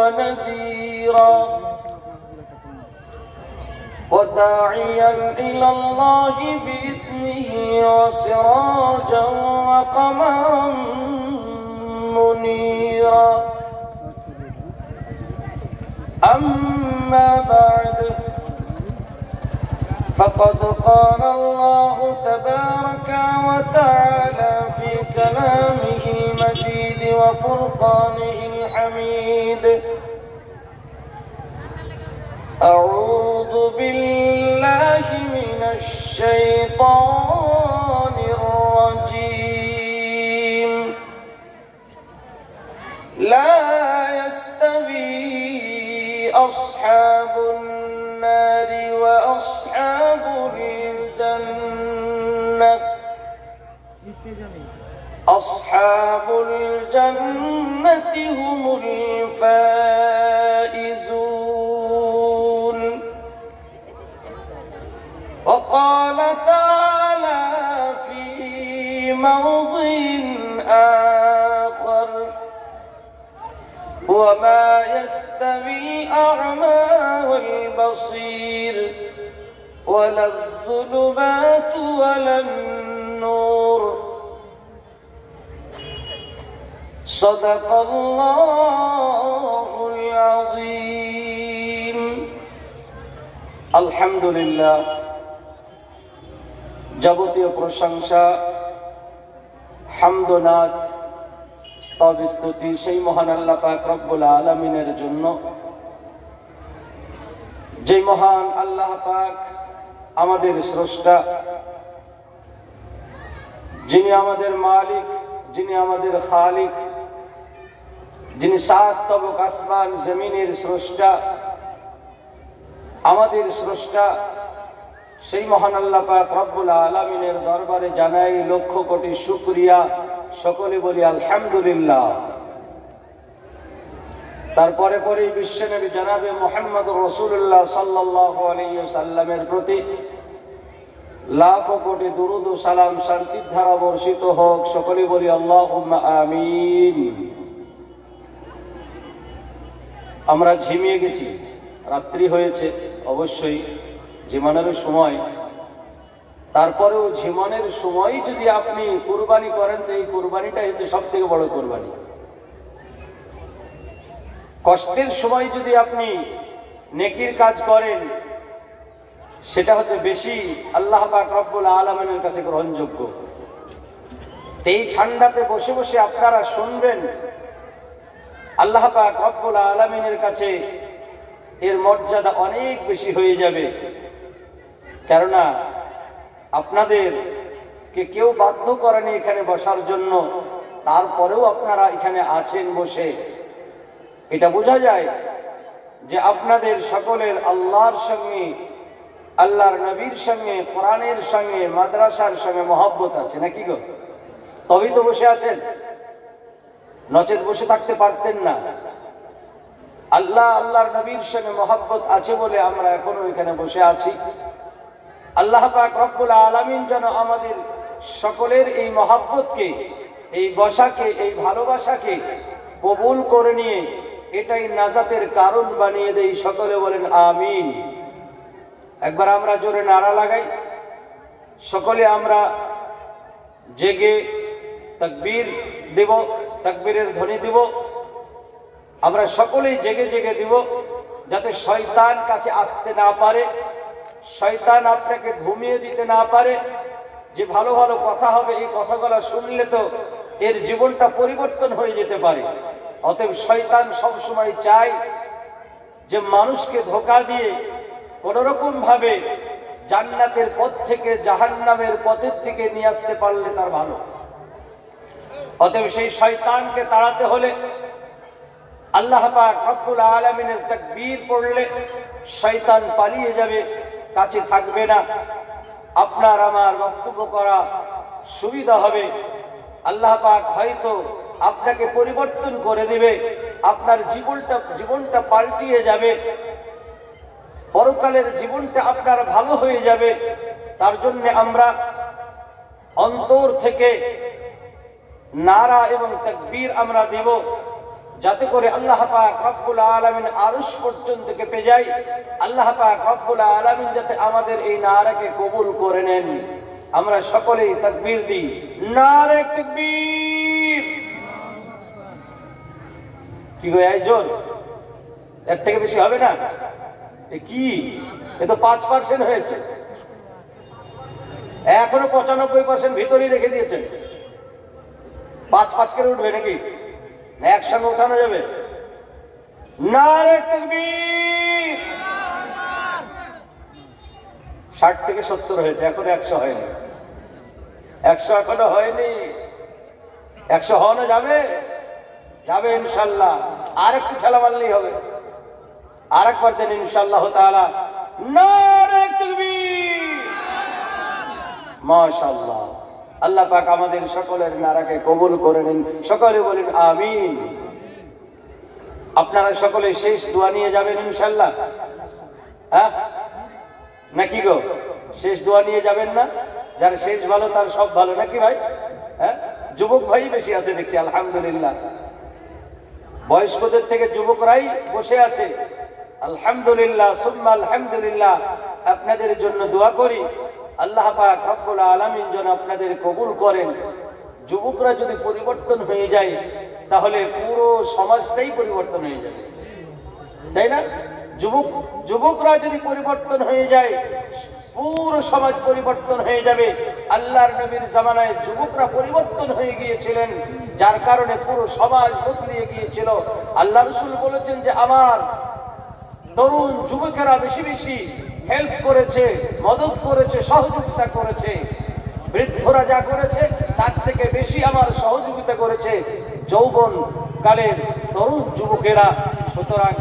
ونذيرا وداعيا إلى الله بإذنه وسراجا وقمرا منيرا أما بعد فقد قال الله تبارك وتعالى في كلامه المجيد وفرقانه الحميد أعوذ بالله من الشيطان الرجيم لا يستوي أصحاب النار وأصحاب الجنة أصحاب الجنة هم الفائزون وقال تعالى في موضع آخر وما يستوي الأعمى والبصير ولا الظلمات ولا النور صدق الله العظيم الحمد لله যাবতীয় প্রশংসা হামদনাত স্তব স্তুতি সেই মহান আল্লাহ পাক রব্বুল আলামিনের জন্য, যে মহান আল্লাহ পাক আমাদের স্রষ্টা, যিনি আমাদের মালিক, যিনি আমাদের খালিক, যিনি সাত তবক আসমান জমিনের স্রষ্টা, আমাদের স্রষ্টা, সেই মহান আল্লাহ পাক রব্বুল আলামিনের দরবারে জানাই লক্ষ কোটি শুকরিয়া। সকলে বলি আলহামদুলিল্লাহ। তারপরে পরে বিশ্বনবী জনাবে মুহাম্মদুর রাসূলুল্লাহ সাল্লাল্লাহু আলাইহি ওয়াসাল্লামের প্রতি লাখো কোটি দুরূদ ও সালাম শান্তির ধারা বর্ষিত হোক। সকলে বলি আল্লাহুম্মা আমিন। আমরা ঝিমিয়ে গেছি, রাত্রি হয়েছে, অবশ্যই ঝিমানোর সময়। তারপরেও ঝিমানোর সময় যদি আপনি কুরবানি করেন তো এই কুরবানিটা হচ্ছে সব থেকে বড় কুরবানি। কষ্টের সময় যদি আপনি নেকির কাজ করেন সেটা হচ্ছে বেশি আল্লাহ পাক রব্বুল আলামিনের কাছে গ্রহণযোগ্য। এই ঠান্ডাতে বসে বসে আপনারা শুনবেন, আল্লাহ পাক রব্বুল আলামিনের কাছে এর মর্যাদা অনেক বেশি হয়ে যাবে। কেননা আপনাদেরকে কেউ বাধ্য করেনি এখানে বসার জন্য, তারপরেও আপনারা এখানে আছেন বসে। এটা বোঝা যায় যে আপনাদের সকলের আল্লাহর সঙ্গে, আল্লাহর নবীর সঙ্গে, কোরআনের সঙ্গে, মাদ্রাসার সঙ্গে মহব্বত আছে, নাকি গো? তবেই তো বসে আছেন, নচেত বসে থাকতে পারতেন না। আল্লাহ আল্লাহর নবীর সঙ্গে মহব্বত আছে বলে আমরা এখনো এখানে বসে আছি। আল্লাহ পাক রব্বুল আলামিন যেন আমাদের সকলের এই মহব্বতকে, এই বসাকে, এই ভালোবাসাকে কবুল করে নিয়ে এটাই নাজাতের কারণ বানিয়ে দেই। সকলে বলেন আমিন। একবার আমরা জোরে নারা লাগাই, সকলে আমরা জেগে তাকবীর দেব, তাকবীরের ধ্বনি দিব। আমরা সকলেই জেগে জেগে দিব, যাতে শয়তান কাছে আসতে না পারে, শয়তান আপনাকে ঘুমিয়ে দিতে না পারে। যে ভালো ভালো কথা হবে, এই কথাগুলো শুনলে তো এর জীবনটা পরিবর্তন হয়ে যেতে পারে। অতএব শয়তান সবসময় চায় যে মানুষকে ধোঁকা দিয়ে কোনোরকম ভাবে জান্নাতের পথ থেকে জাহান্নামের পথের দিকে নিয়ে আসতে পারলে তার ভালো। অতএব সেই শয়তানকে তাড়াতে হলে আল্লাহ পাক রব্বুল আলামিনের তাকবীর পড়লে শয়তান পালিয়ে যাবে, কাছে থাকবে না। আপনার আমার বক্তব্য করা সুবিধা হবে। আল্লাহ পাক হয়তো আপনাকে পরিবর্তন করে দিবে, আপনার জীবনটা পাল্টিয়ে যাবে, পরকালের জীবনটা আপনার ভালো হয়ে যাবে। তার জন্য আমরা অন্তর থেকে নারা এবং তাকবীর আমরা দেব, যাতে করে আল্লাহ পাক রব্বুল আলামিন আরশ পর্যন্ত কেঁপে যায়। আল্লাহ পাক রব্বুল আলামিন যাতে আমাদের এই নারাকে কবুল করে নেন। আমরা সকলেই তাকবীর দিই, নারে তাকবীর। কি গো এই জোর, এর থেকে বেশি হবে না? কি এ তো 5% হয়েছে, এখনো 95% ভিতরেই রেখে দিয়েছেন। 5 করে উঠবে নাকি? একসঙ্গে উঠানো যাবে? নারে তাকবীর। 60 থেকে 70 হয়েছে, এখন 100 হয়নি। 100 এখনো হয়নি। 100 হওয়ানো যাবে? যাবে ইনশাল্লাহ। আর একটু ঠেলা মারলেই হবে। আর একবার দেন ইনশাআল্লাহ তাআলা, নারে তাকবীর। মাশাআল্লাহ। আল্লাহ পাক আমাদের সকলের নারাকে কবুল করে নিন। সকলে বলেন আমিন। আপনারা সকলে শেষ দোয়া নিয়ে যাবেন ইনশাআল্লাহ? হ্যাঁ নাকি গো? শেষ দোয়া নিয়ে যাবেন না? যার শেষ ভালো তার সব ভালো, নাকি ভাই? হ্যাঁ, যুবক ভাই বেশি আছে দেখছি আলহামদুলিল্লাহ। বয়স্কদের থেকে যুবকরাই বসে আছে আলহামদুলিল্লাহ, সুম্মা আলহামদুলিল্লাহ। আপনাদের জন্য দোয়া করি, আল্লাহ পাক রব্বুল আলামিন যেন আপনাদের কবুল করেন। যুবকরা যদি পরিবর্তন হয়ে যায় তাহলে পুরো সমাজটাই পরিবর্তন হয়ে যাবে, তাই না? যুবকরা যদি পরিবর্তন হয়ে যায় পুরো সমাজ পরিবর্তন হয়ে যাবে। আল্লাহর নবীর জামানায় যুবকরা পরিবর্তন হয়ে গিয়েছিলেন, যার কারণে পুরো সমাজ বদলিয়ে গিয়েছিল। আল্লাহ রাসূল বলেছেন যে আমার তরুণ যুবকেরা বেশি বেশি হেল্প করেছে, মদত করেছে, সহযোগিতা করেছে। বৃদ্ধরা যা করেছে তার থেকে বেশি আমার সহযোগিতা করেছে যৌবন কালের তরুণ যুবকেরা। সুতরাং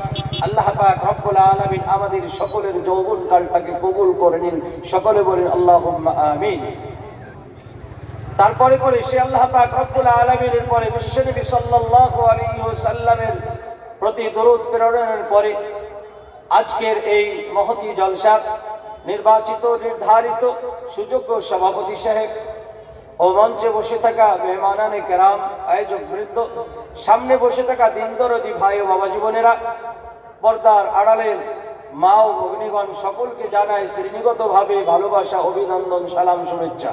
আল্লাহ পাক রব্বুল আলামিন আমাদের সকলের যৌবন কালটাকে কবুল করে নিন। সকলে বলেন আল্লাহুম্মা আমিন। তারপরে পরে সে আল্লাহ পাক রব্বুল আলামিনের পরে বিশ্বনবী সাল্লাল্লাহু আলাইহি ওয়াসাল্লামের প্রতি দরুদ প্রেরণের পরে আজকের এই মহতি জলসার নির্বাচিত নির্ধারিত সুযোগ্য সভাপতি সাহেব ও মঞ্চে বসে থাকা মেহমানানে কেরাম, আয়োজক বৃন্দ, সামনে বসে থাকা দিনদরদি ভাই ও বাবা জীবনেরা, পর্দার আড়ালের মা ও ভগ্নীগণ, সকলকে জানায় শ্রেণীগতভাবে ভালোবাসা, অভিনন্দন, সালাম, শুভেচ্ছা।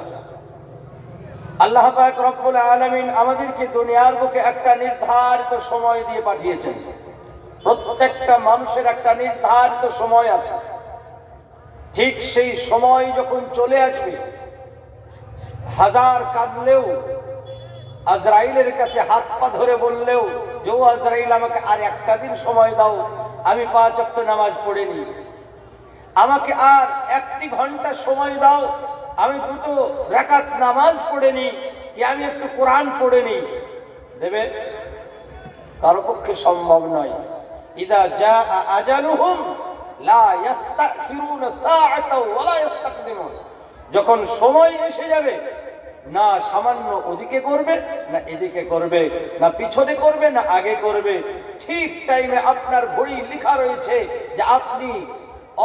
আল্লাহ পাক রব্বুল আলামিন আমাদেরকে দুনিয়ার বুকে একটা নির্ধারিত সময় দিয়ে পাঠিয়েছেন। প্রত্যেকটা মানুষের একটা নির্ধারিত সময় আছে। ঠিক সেই সময় যখন চলে আসবে, হাজার কাঁদলেও, আজরাইলের কাছে হাত পা ধরে বললেও যে ও আজরাইল আমাকে আর একটা দিন সময় দাও, আমি 5 ওয়াক্ত নামাজ পড়ে নি, আমাকে আর 1 ঘন্টা সময় দাও, আমি 2 রাকাত নামাজ পড়ে নি, আমি একটু কোরআন পড়ে নি, দেবে? কারো পক্ষে সম্ভব নয়। ইদা জাআ আজালুহুম লা ইস্তাখিরুনা সাআতাও ওয়া লা ইস্তাকদিমুন। যখন সময় এসে যাবে, না সামান্য ওদিকে করবে, না এদিকে করবে, না পিছনে করবে, না আগে করবে। ঠিক টাইমে আপনার ঘড়ি লেখা রয়েছে যে আপনি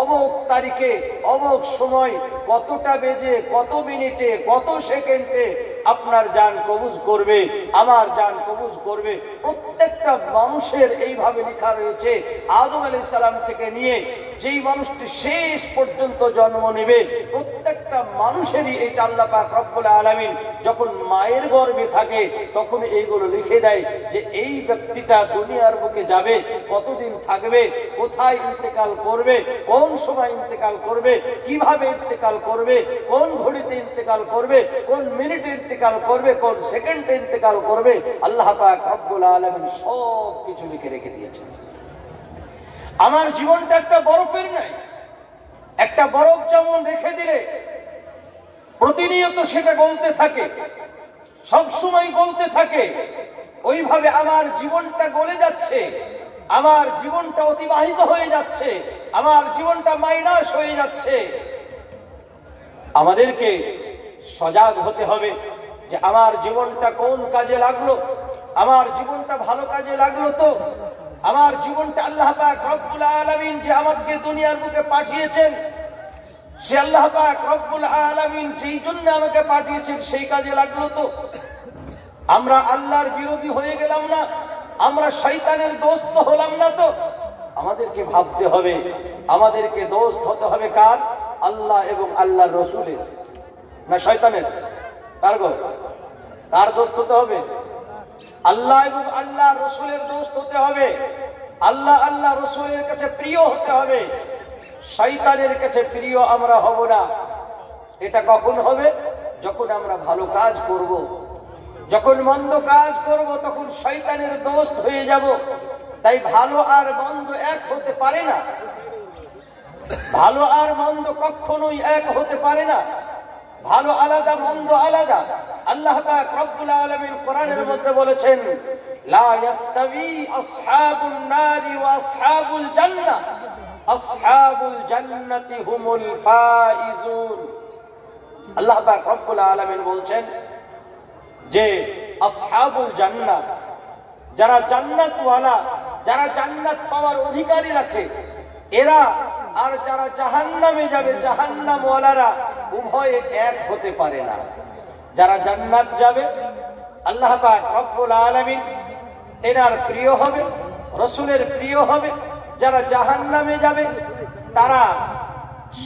অমুক তারিখে অমুক সময় কতটা বেজে কত মিনিটে কত সেকেন্ডে আপনার জান কবুজ করবে, আমার জান কবুজ করবে। প্রত্যেকটা মানুষের এইভাবে লেখা রয়েছে। আদম আলাইহিস সালাম থেকে নিয়ে যেই মানুষটি শেষ পর্যন্ত জন্ম নেবে, প্রত্যেকটা মানুষেরই এটা আল্লাহ পাক রব্বুল আলামিন যখন মায়ের গর্ভে থাকে তখন এইগুলো লিখে দেয় যে এই ব্যক্তিটা দুনিয়ার বুকে যাবে, কতদিন থাকবে, কোথায় ইন্তেকাল করবে, কোন সময় ইন্তেকাল করবে, কিভাবে ইন্তেকাল করবে, কোন ঘড়িতে ইন্তেকাল করবে, কোন মিনিটে ইন্তেকাল করবে, কোন সেকেন্ডে ইন্তেকাল করবে। আল্লাহ পাক রব্বুল আলামিন সব কিছু লিখে রেখে দিয়েছেন। আমার জীবনটা একটা বরফের নাই। একটা বরফ যেমন রেখে দিলে প্রতিনিয়ত সেটা গলতে থাকে, সব সময় গলতে থাকে, ওইভাবে আমার জীবনটা গলে যাচ্ছে, আমার জীবনটা অতিবাহিত হয়ে যাচ্ছে, আমার জীবনটা মাইনাস হয়ে যাচ্ছে। আমাদেরকে সজাগ হতে হবে যে আমার জীবনটা কোন কাজে লাগলো, আমার জীবনটা ভালো কাজে লাগলো তো, আমার জীবনটা আল্লাহ পাক রব্বুল আলামিন যে আমাকে দুনিয়ার বুকে পাঠিয়েছেন, সে আল্লাহ পাক রব্বুল আলামিন যেই জন্য আমাকে পাঠিয়েছেন সেই কাজে লাগলো তো। আমরা আল্লাহর বিরোধী হয়ে গেলাম না, আমরা শয়তানের দোস্ত হলাম না তো? আমাদেরকে ভাবতে হবে, আমাদেরকে দোস্ত হতে হবে কার? আল্লাহ এবং আল্লাহর রসুলের, না শয়তানের? কার গো? কার দোস্ত হতে হবে? আল্লাহ এবং আল্লাহ রসুলের দোস্ত হতে হবে। আল্লাহ আল্লাহ রসুলের কাছে প্রিয় হতে হবে। শয়তানের কাছে প্রিয় আমরা হব না। এটা কখন হবে? যখন আমরা ভালো কাজ করব, যখন মন্দ কাজ করব, তখন শয়তানের দোস্ত হয়ে যাব। তাই ভালো আর মন্দ এক হতে পারে না। ভালো আর মন্দ কখনোই এক হতে পারে না। ভালো আলাদা, মন্দ আলাদা। আল্লাহ পাক রব্বুল আলামিন কোরআনের মধ্যে বলেছেন, লা ইয়াস্তাবি আসহাবুন নারি ওয়া আসহাবুল জান্নাহ, আসহাবুল জান্নাতি হুমুল ফাইজুন। আল্লাহ পাক রব্বুল আলামিন বলছেন যে আসহাবুল জান্নাহ, যারা জান্নাতওয়ালা, যারা জান্নাত পাওয়ার অধিকারী রাখে, এরা আর যারা জাহান্নামে যাবে, জাহান্নামওয়ালারা, উভয়ে এক হতে পারে না। যারা জান্নাত যাবে, আল্লাহ পাক রব্বুল আলামিন তেনার প্রিয় হবে, রাসূলের প্রিয় হবে। যারা জাহান্নামে যাবে, তারা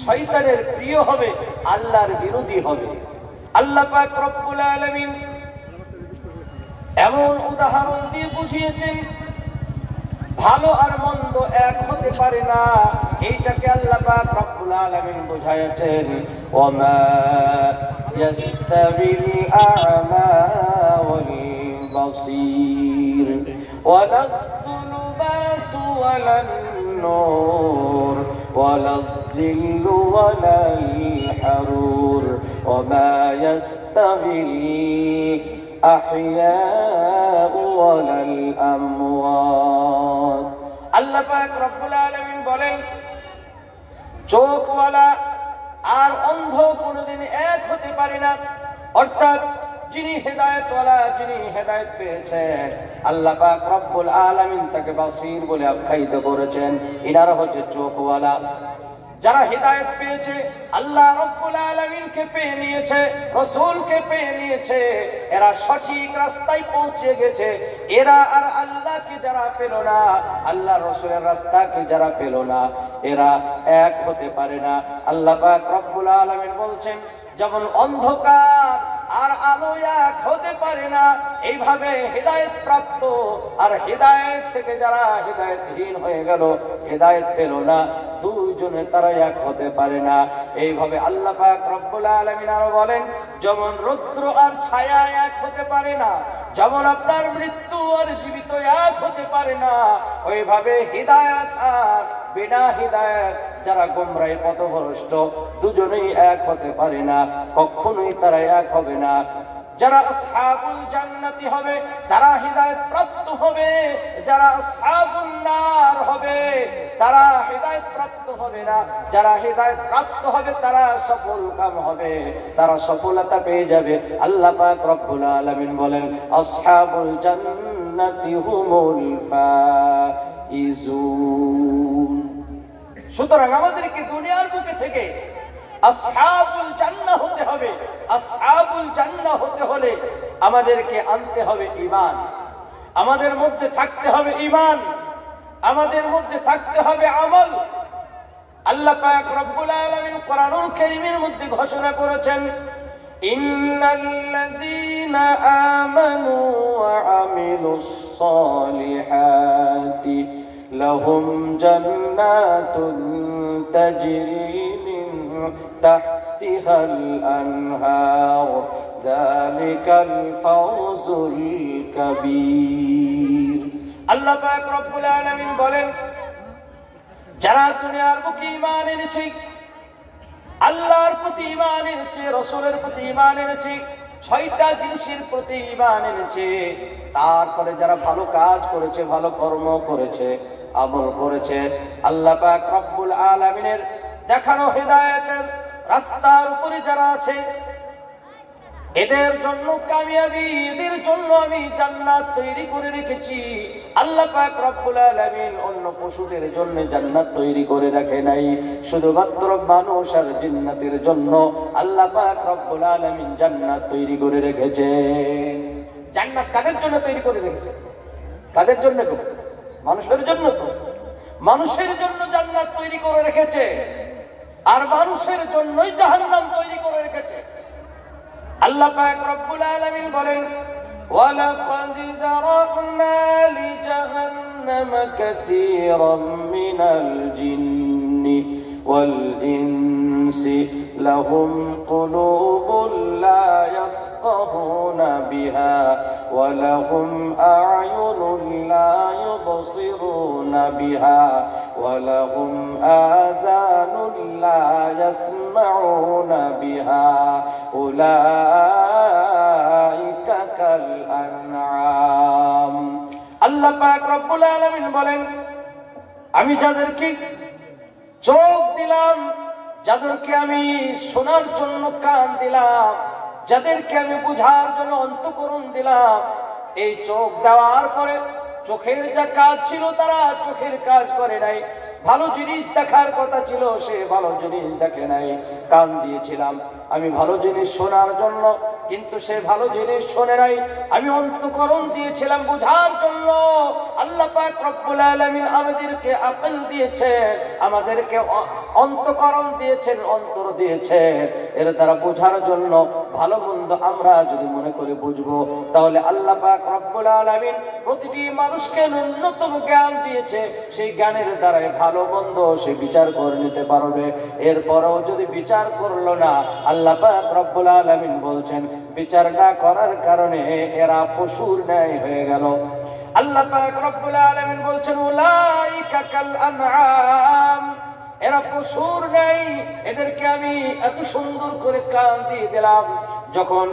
শয়তানের প্রিয় হবে, আল্লাহর বিরোধী হবে। আল্লাহ পাক রব্বুল আলামিন এমন উদাহরণ দিয়ে বুঝিয়েছেন, ভালো আর মন্দ এক হতে পারে না। এইটাকে আল্লাহ পাক রব্বুল আলামিন বুঝাইছেন, ওয়ামা ইয়াস্তাবিল আ'মা ওয়াল বাসীর ওয়ালাদ যুলুমাতু ওয়ালান নূর ওয়ালাদ যিল্লু ওয়ালাল হারুর ওয়ামা ইয়াস্তাবিল আহইয়াউ ওয়ালাল আমওয়াত। আল্লাহ পাক রব্বুল আলামিন বলেন, চোখওয়ালা আর অন্ধ কোনোদিন এক হতে পারে না। অর্থাৎ যিনি হেদায়েতওয়ালা, যিনি হেদায়েত পেয়েছেন, আল্লাহ পাক রব্বুল আলামিন তাকে বাসীর বলে আখ্যায়িত করেছেন। ইনারা হচ্ছে চোখওয়ালা। যারা হেদায়েত পেয়েছে, আল্লাহ রব্বুল আলামিনকে পেয়ে নিয়েছে, রাসূলকে পেয়ে নিয়েছে, এরা সঠিক রাস্তায় পৌঁছে গেছে। এরা আর আল্লাহকে যারা পেল না, আল্লাহ রাসূলের রাস্তাকে যারা পেল না, এরা এক হতে পারে না। আল্লাহ পাক রব্বুল আলামিন বলছেন, যেমন অন্ধকার আর আলো এক হতে পারে না, এইভাবে হেদায়েত প্রাপ্ত আর হেদায়েত থেকে যারা হেদায়েতহীন হয়ে গেল, হেদায়েত পেল না, দুইজনে তারা এক হতে পারে না। এইভাবে আল্লাহ পাক রব্বুল আলামিন আরো বলেন, যেমন রৌদ্র আর ছায়া এক হতে পারে না, যেমন আপনার মৃত্যু আর জীবিত এক হতে পারে না, ওইভাবে হিদায়াত আর বিনা হিদায়াত, যারা গোমরাহে পথভ্রষ্ট, দুজনেই এক হতে পারে না, কখনোই তারা এক হবে না। যারা আসহাবুল জান্নাতি হবে, তারা হিদায়াত প্রাপ্ত হবে। যারা আসহাবুন নার হবে, তারা হিদায়াত প্রাপ্ত হবে না। যারা হিদায়াত প্রাপ্ত হবে, তারা সফল কাম হবে, তারা সফলতা পেয়ে যাবে। আল্লাহ পাক রব্বুল আলামিন বলেন, আসহাবুল জান্নাতি হুমুল ফাইজুন। সুতরাং আমাদেরকে দুনিয়ার বুকে থেকে আসহাবুল জান্নাহ হতে হবে। আসহাবুল জান্নাহ হতে হলে আমাদেরকে আনতে হবে ঈমান। আমাদের মধ্যে থাকতে হবে ঈমান, আমাদের মধ্যে থাকতে হবে আমল। আল্লাহ পাক রব্বুল আলামিন কোরআনুল কারীমের মধ্যে ঘোষণা করেছেন, ইন্নাল্লাযীনা আমানু ওয়া আমিলুস সালিহাতি লাহুম জান্নাতুন তাজরি মিন তাহতিহাল আনহার যালিকাল ফাওজুল কাবীর। আল্লাহ পাক রব্বুল আলামিন বলেন, যারা দুনিয়ার বুকে ঈমান এনেছে, আল্লাহর প্রতি ঈমান এনেছে, রাসূলের প্রতি ঈমান এনেছে, 6টা জিনিসের প্রতি ঈমান এনেছে, তারপরে যারা ভালো কাজ করেছে, ভালো কর্ম করেছে, আমল করেছে, আল্লাহ পাক রব্বুল আলামিনের দেখানো হেদায়েতের রাস্তার উপরে যারা আছে, এদের জন্য কামিয়াবি, এদের জন্য আমি জান্নাত তৈরি করে রেখেছি। আল্লাহ পাক রব্বুল আলামিন অন্য পশুদের জন্য জান্নাত তৈরি করে রাখে নাই, শুধুমাত্র মানুষ আর জিন্নাতের জন্য আল্লাহ পাক রব্বুল আলামিন জান্নাত তৈরি করে রেখেছে। জান্নাত কাদের জন্য তৈরি করে রেখেছে? কাদের জন্য গো? মানুষের জন্য। তো মানুষের জন্য জান্নাত তৈরি করে রেখেছে, আর মানুষের জন্যই জাহান্নাম তৈরি করে রেখেছে। আল্লাহ পাক রব্বুল আলামিন বলেন, ওয়ালাকাদ যারাকনা লিজাহান্নামা কাসীরাম মিনাল জিন্নি ওয়াল ইনসি লাহুম কুলুবুন লা ইয়াফকাহুনা বিহা ওয়া লাহুম আ'য়ুনুন লা ইউবসিরুনা বিহা ওয়া লাহুম আযানুন লা ইয়াসমাউনা বিহা উলাইকা কাল আনআম। আল্লাহ পাক রব্বুল আলামিন বলেন, আমি যাদেরকে চোখ দিলাম, যাদেরকে আমি শোনার জন্য কান দিলাম, যাদেরকে আমি বুঝার জন্য অন্তঃকরণ দিলাম, এই চোখ দেওয়ার পরে চোখের যা কাজ ছিল তারা চোখের কাজ করে নাই। ভালো জিনিস দেখার কথা ছিল, সে ভালো জিনিস দেখে নাই। কান দিয়েছিলাম আমি ভালো জিনিস শোনার জন্য, কিন্তু সে ভালো জিনিস শোনে নাই। আমি অন্তঃকরণ দিয়েছিলাম বুঝার জন্য। আল্লাহ পাক রব্বুল আলামিন আমাদেরকে আকল দিয়েছেন, আমাদেরকে অন্তঃকরণ দিয়েছেন, অন্তর দিয়েছেন, এর দ্বারা বোঝার জন্য। ভালো মন্দ আমরা যদি মনে করে বুঝবো, তাহলে আল্লাহ পাক রব্বুল আলামিন প্রতিটি মানুষকে ন্যূনতম জ্ঞান দিয়েছে। সেই জ্ঞানের দ্বারাই ভালো মন্দ সে বিচার করে নিতে পারবে। এরপরেও যদি বিচার করলো না, আল্লাহ পাক রব্বুল আলামিন বলছেন, বিচার না করার কারণে এরা পশুর ন্যায় হয়ে গেল। আল্লাহ পাক রব্বুল আলামিন বলছেন, উলাইকা কাল আনআম, এরা পশুর ন্যায়। এদেরকে আমি এত সুন্দর করে কান দিয়ে দিলাম। যখন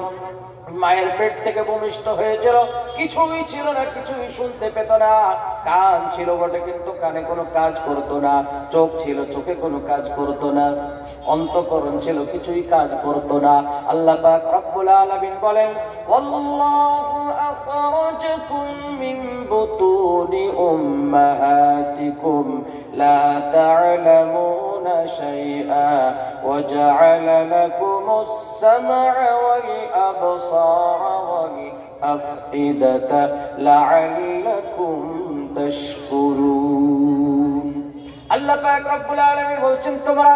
মায়ের পেট থেকে ভূমিষ্ঠ হয়েছিল, কিছুই ছিল না, কিছুই শুনতে পেত না। কান ছিল বটে, কিন্তু কানে কোনো কাজ করতো না। চোখ ছিল, চোখে কোনো কাজ করতো না। অন্তঃকরণ ছিল, কিছুই কাজ করতো না। আল্লাহ পাক রব্বুল আলামিন বলেন, ওয়াল্লাহু আখরাজাকুম মিন বুতুনি উম্মাহাতিকুম লা তা'লামুনা শাইআ ওয়া জা'আলা লাকুমুস সাম'a ওয়াল আবসারা ওয়াল আফইদাতা লা'আল্লাকুম তাশকুরুন। আল্লাহ পাক রব্বুল আলামিন বলছেন, তোমরা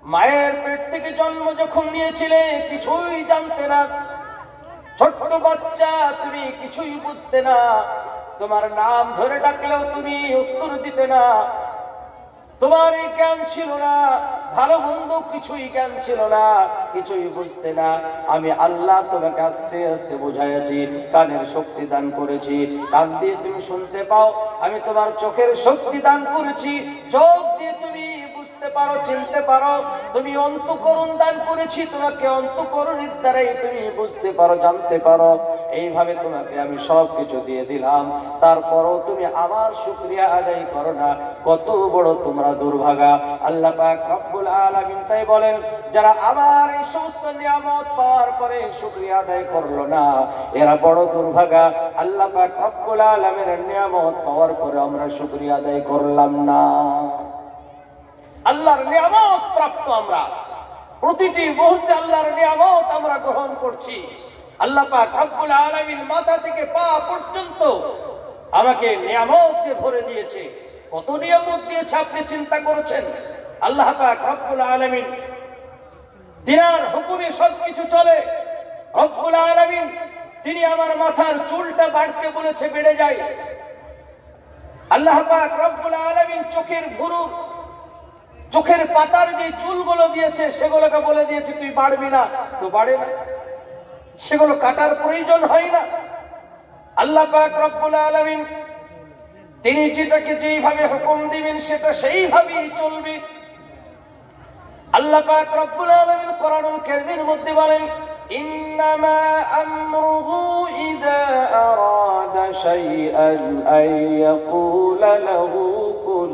মায়ের পেট থেকে জন্ম যখন নিয়েছিলে কিছুই জানতে না। ছোট্ট বাচ্চা, তুমি কিছুই বুঝতে না। তোমার নাম ধরে ডাকলেও তুমি উত্তর দিতে না। তোমার এই জ্ঞান ছিল না, ভালো মন্দ কিছুই জ্ঞান ছিল না, কিছুই বুঝতে না। আমি আল্লাহ তোমাকে আস্তে আস্তে বুঝাইছি, কানের শক্তি দান করেছি, কান দিয়ে তুমি শুনতে পাও। আমি তোমার চোখের শক্তি দান করেছি, চোখ দিয়ে তুমি বুঝতে পারো, চিনতে পারো। তুমি অন্তঃকরণ দান করেছি, তোমাকে অন্তঃকরণের দ্বারাই তুমি বুঝতে পারো, জানতে পারো। এইভাবে তোমাকে আমি সব কিছু দিয়ে দিলাম, তারপরও তুমি আমার শুকরিয়া আদায় করো না। কত বড় তোমরা দুর্ভাগা। আল্লাহ পাক রব্বুল আলামিন তাই বলেন, যারা আমার এই সমস্ত নিয়ামত পাওয়ার পরে শুকরিয়া আদায় করলো না, এরা বড় দুর্ভাগা। আল্লাহ পাক রব্বুল আলামিনের নিয়ামত পাওয়ার পরে আমরা শুকরিয়া আদায় করলাম না। আল্লাহর নিয়ামত প্রাপ্ত আমরা, প্রতিটি মুহূর্তে আল্লাহর নিয়ামত আমরা গ্রহণ করছি। আল্লাহ পাক রব্বুল আলামিন মাথা থেকে পা পর্যন্ত আমাকে নিয়ামত দিয়ে ভরে দিয়েছে। কত নিয়ামত দিয়েছে আপনি চিন্তা করেছেন? আল্লাহ পাক রব্বুল আলামিন তিনার হুকুমে সবকিছু চলে। রব্বুল আলামিন তিনি আমার মাথার চুলটা বাড়তে বলেছে, বেড়ে যায়। আল্লাহ পাক রব্বুল আলামিন চোখের ভুরুর, চোখের পাতার যে চুলগুলো দিয়েছে সেগুলোকে বলে দিয়েছে তুই বাড়বি না, তো বাড়ে না। সেগুলো কাটার প্রয়োজন হয় না। আল্লাহ পাক রব্বুল আলামিন তিনি যেটাকে যেইভাবে হুকুম দিবেন সেটা সেইভাবেই চলবে। আল্লাহ পাক রব্বুল আলামিন কোরআনুল কারীমের মধ্যে বলেন, ইন্নামা আমরুহু ইযা আরাদা শাইআন আন ইয়াকুলা লাহু কুন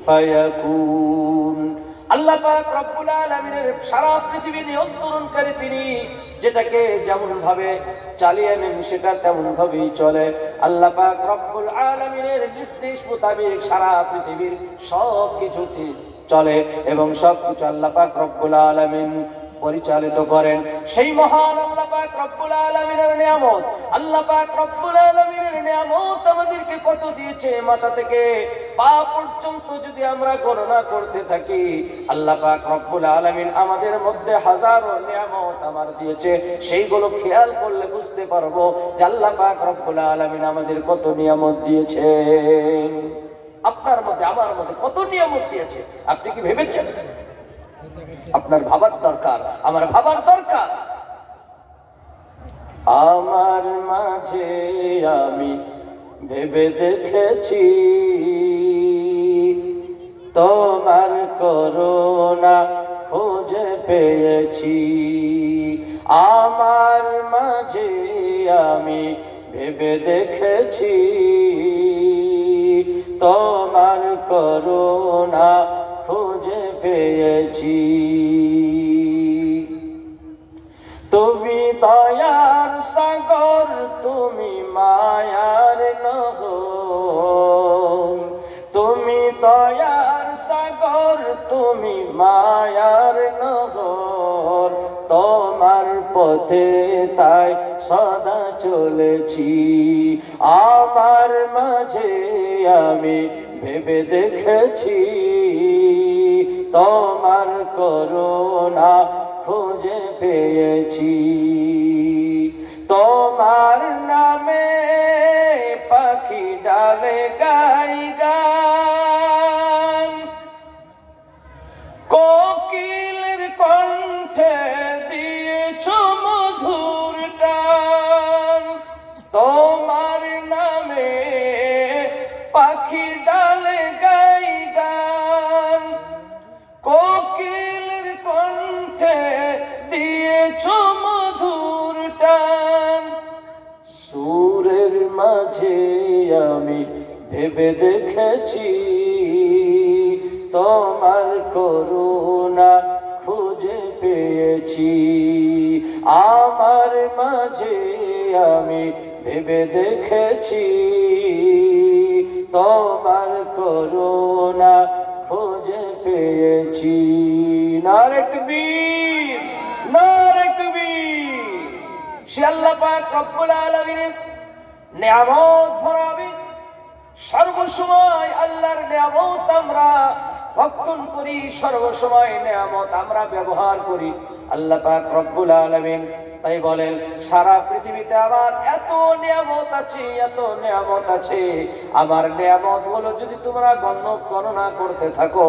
ফায়াকুন। আল্লাহ পাক রব্বুল আলামিনের সারা পৃথিবী নিয়ন্ত্রণকারী তিনি। যেটাকে যেমন ভাবে চালিয়ে নেন সেটা তেমন ভাবেই চলে। আল্লাহ পাক রব্বুল আলামিনের নির্দেশ মোতাবেক সারা পৃথিবীর সব কিছু চলে এবং সবকিছু আল্লাহ পাক রব্বুল আলামিন পরিচালিত করেন। সেই মহান আল্লাহ পাক রব্বুল আলামিনের নিয়ামত, আল্লাহ পাক রব্বুল আলামিনের নিয়ামত আমাদেরকে কত দিয়েছে, মাথা থেকে পা পর্যন্ত যদি আমরা গণনা করতে থাকি, আল্লাহ পাক রব্বুল আলামিন আমাদের মধ্যে হাজারো নিয়ামত আমার দিয়েছে। সেইগুলো খেয়াল করলে বুঝতে পারবো যে আল্লাহ পাক রব্বুল আলামিন আমাদের কত নিয়ামত দিয়েছেন। আপনার মধ্যে আমার মধ্যে কত নিয়ামত দিয়েছে আপনি কি ভেবেছেন? আপনার ভাবার দরকার, আমার ভাবার দরকার। আমার মাঝে আমি ভেবে দেখেছি তোমার করুণা খুঁজে পেয়েছি। আমার মাঝে আমি ভেবে দেখেছি তোমার করুণা খুঁজে পেয়েছি। তুমি দয়ার সাগর, তুমি মায়ার নহর, তুমি দয়ার সাগর, তুমি মায়ার নহর, তোমার পথে তাই সদা চলেছি। আমার মাঝে আমি ভেবে দেখেছি তোমার করুণা খুঁজে পেয়েছি। তোমার নামে পাখি ডালে গাই গান, কোকিলের কণ্ঠে দিয়েছ মধুর গান। তোমার নামে পাখি ডালে গাই গান, কোকিলের কণ্ঠে দিয়েছ মধুর টান। সুরের মাঝে আমি ভেবে দেখেছি তোমার করুণা খুঁজে পেয়েছি। আমার মাঝে আমি ভেবে দেখেছি তোমার করুণা খুঁজে পেয়েছি। নারে তাকবীর, নারে তাকবীর। সে আল্লাহ পাক রব্বুল আলামিনের নিয়ামত ভরাবি সর্বসময়। আল্লাহর নিয়ামত আমরা ভক্ষণ করি, সর্বসময় নিয়ামত আমরা ব্যবহার করি। আল্লাহ পাক রব্বুল আলামিন তাই বলেন সারা পৃথিবীতে আমার এত নিয়ামত আছে, এত নিয়ামত আছে। আমার নিয়ামত গুলো যদি তোমরা গণনা করতে থাকো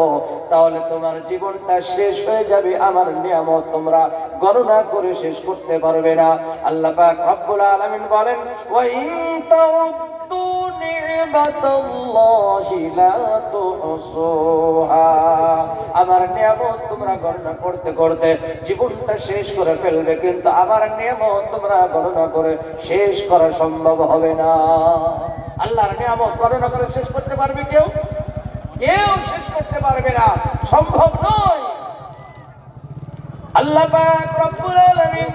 তাহলে তোমার জীবনটা শেষ হয়ে যাবে। আমার নিয়ামত তোমরা গণনা করে শেষ করতে পারবে না। আল্লাহ পাক রব্বুল আলামিন বলেন ওয়া ইন তাউদ্দু নি'মাতাল্লাহি লা তুহসুহা। আমার নিয়ামত তোমরা গণনা করতে করতে জীবনটা শেষ করে ফেলবে, কিন্তু আমার নিয়ামত তোমরা গণনা করে শেষ করা সম্ভব হবে না। আল্লাহর নিয়ামত গণনা করে শেষ করতে পারবে কেউ? কেউ শেষ করতে পারবে না, সম্ভব নয়। আল্লাহ পাক রব্বুল আলামিন,